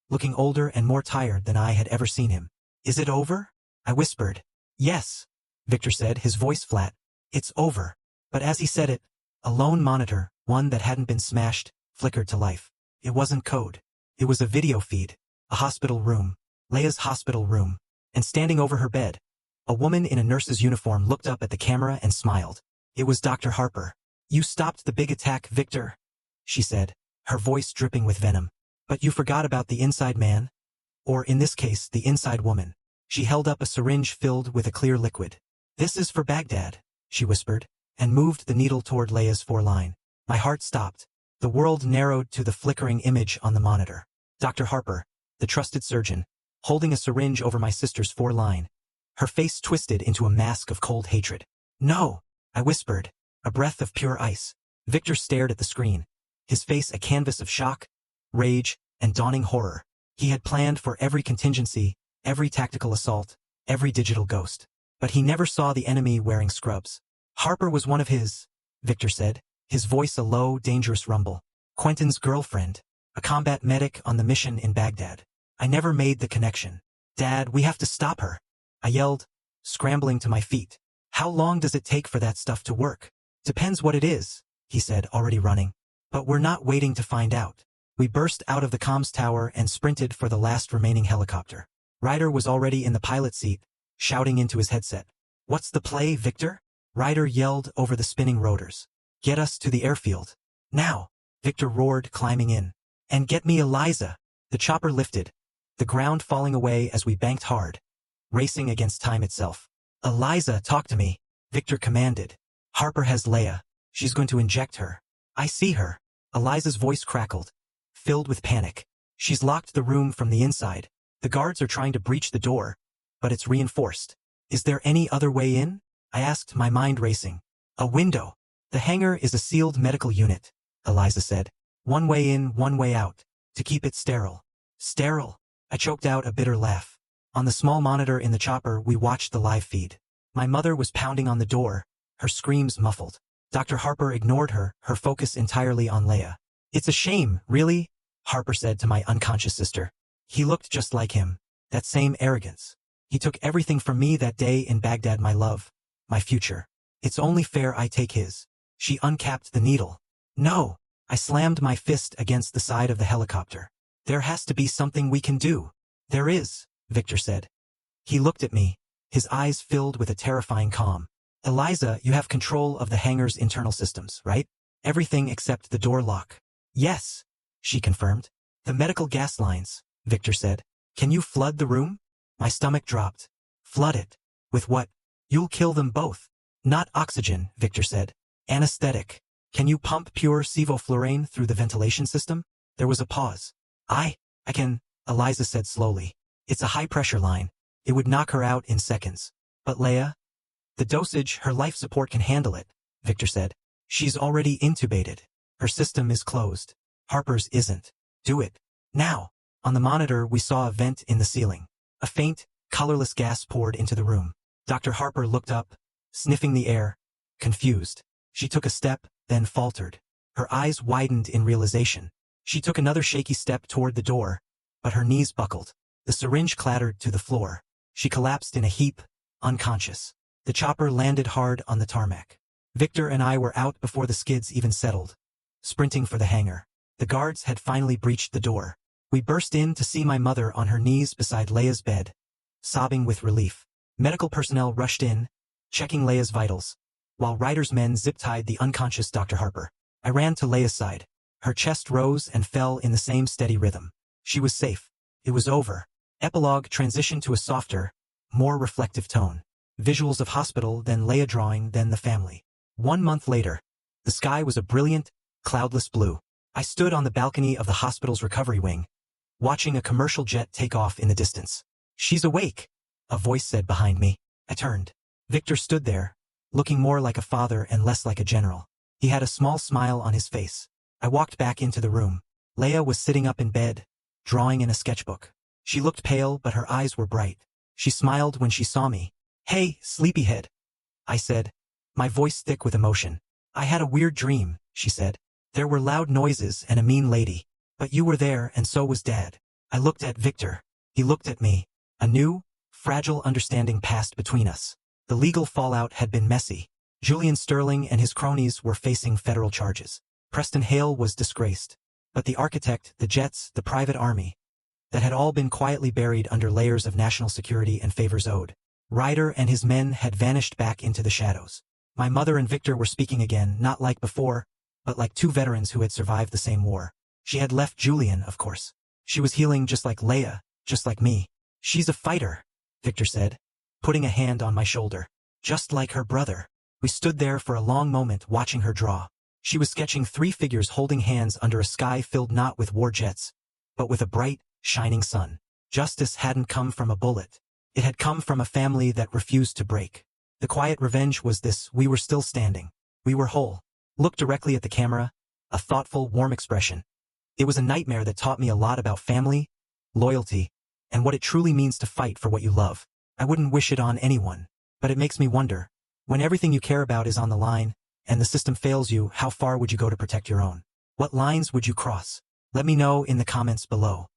looking older and more tired than I had ever seen him. "Is it over?" I whispered. "Yes," Victor said, his voice flat. "It's over." But as he said it, a lone monitor, one that hadn't been smashed, flickered to life. It wasn't code. It was a video feed. A hospital room. Leia's hospital room. And standing over her bed, a woman in a nurse's uniform looked up at the camera and smiled. It was Dr. Harper. "You stopped the big attack, Victor," she said, her voice dripping with venom. "But you forgot about the inside man. Or in this case, the inside woman." She held up a syringe filled with a clear liquid. "This is for Baghdad," she whispered, and moved the needle toward Leia's foreline. My heart stopped. The world narrowed to the flickering image on the monitor. Dr. Harper, the trusted surgeon, holding a syringe over my sister's foreline. Her face twisted into a mask of cold hatred. "No," I whispered, a breath of pure ice. Victor stared at the screen, his face a canvas of shock, rage, and dawning horror. He had planned for every contingency, every tactical assault, every digital ghost. But he never saw the enemy wearing scrubs. "Harper was one of his," Victor said, his voice a low, dangerous rumble. "Quentin's girlfriend, a combat medic on the mission in Baghdad. I never made the connection. Dad, we have to stop her," I yelled, scrambling to my feet. "How long does it take for that stuff to work?" "Depends what it is," he said, already running. "But we're not waiting to find out." We burst out of the comms tower and sprinted for the last remaining helicopter. Ryder was already in the pilot seat, shouting into his headset. "What's the play, Victor?" Ryder yelled over the spinning rotors. "Get us to the airfield. Now," Victor roared, climbing in. "And get me Eliza." The chopper lifted, the ground falling away as we banked hard, racing against time itself. "Eliza, talk to me," Victor commanded. "Harper has Leia. She's going to inject her." "I see her." Eliza's voice crackled, filled with panic. "She's locked the room from the inside. The guards are trying to breach the door, but it's reinforced." "Is there any other way in?" I asked, my mind racing. "A window. The hangar is a sealed medical unit," Eliza said. "One way in, one way out, to keep it sterile." "Sterile?" I choked out a bitter laugh. On the small monitor in the chopper, we watched the live feed. My mother was pounding on the door, her screams muffled. Dr. Harper ignored her, her focus entirely on Leia. "It's a shame, really," Harper said to my unconscious sister. "He looked just like him. That same arrogance. He took everything from me that day in Baghdad, my love, my future. It's only fair I take his." She uncapped the needle. "No." I slammed my fist against the side of the helicopter. "There has to be something we can do." "There is," Victor said. He looked at me, his eyes filled with a terrifying calm. "Eliza, you have control of the hangar's internal systems, right? Everything except the door lock." "Yes," she confirmed. "The medical gas lines," Victor said. "Can you flood the room?" My stomach dropped. "Flood it? With what?" "You'll kill them both." "Not oxygen," Victor said. "Anesthetic. Can you pump pure sevoflurane through the ventilation system?" There was a pause. I can," Eliza said slowly. "It's a high-pressure line. It would knock her out in seconds." "But Leia?" "The dosage, her life support can handle it," Victor said. "She's already intubated. Her system is closed. Harper's isn't. Do it. Now." On the monitor, we saw a vent in the ceiling. A faint, colorless gas poured into the room. Dr. Harper looked up, sniffing the air, confused. She took a step, then faltered. Her eyes widened in realization. She took another shaky step toward the door, but her knees buckled. The syringe clattered to the floor. She collapsed in a heap, unconscious. The chopper landed hard on the tarmac. Victor and I were out before the skids even settled, sprinting for the hangar. The guards had finally breached the door. We burst in to see my mother on her knees beside Leia's bed, sobbing with relief. Medical personnel rushed in, checking Leia's vitals, while Ryder's men zip-tied the unconscious Dr. Harper. I ran to Leia's side. Her chest rose and fell in the same steady rhythm. She was safe. It was over. Epilogue transitioned to a softer, more reflective tone. Visuals of hospital, then Leia drawing, then the family. 1 month later, the sky was a brilliant, cloudless blue. I stood on the balcony of the hospital's recovery wing, watching a commercial jet take off in the distance. "She's awake," a voice said behind me. I turned. Victor stood there, looking more like a father and less like a general. He had a small smile on his face. I walked back into the room. Leia was sitting up in bed, drawing in a sketchbook. She looked pale, but her eyes were bright. She smiled when she saw me. "Hey, sleepyhead," I said, my voice thick with emotion. "I had a weird dream," she said. "There were loud noises and a mean lady. But you were there and so was Dad." I looked at Victor. He looked at me. A new, fragile understanding passed between us. The legal fallout had been messy. Julian Sterling and his cronies were facing federal charges. Preston Hale was disgraced. But the architect, the jets, the private army, that had all been quietly buried under layers of national security and favors owed. Ryder and his men had vanished back into the shadows. My mother and Victor were speaking again, not like before, but like two veterans who had survived the same war. She had left Julian, of course. She was healing just like Leia, just like me. "She's a fighter," Victor said, putting a hand on my shoulder. "Just like her brother." We stood there for a long moment watching her draw. She was sketching 3 figures holding hands under a sky filled not with war jets, but with a bright, shining sun. Justice hadn't come from a bullet. It had come from a family that refused to break. The quiet revenge was this: we were still standing. We were whole. Look directly at the camera, a thoughtful, warm expression. It was a nightmare that taught me a lot about family, loyalty, and what it truly means to fight for what you love. I wouldn't wish it on anyone, but it makes me wonder, when everything you care about is on the line, and the system fails you, how far would you go to protect your own? What lines would you cross? Let me know in the comments below.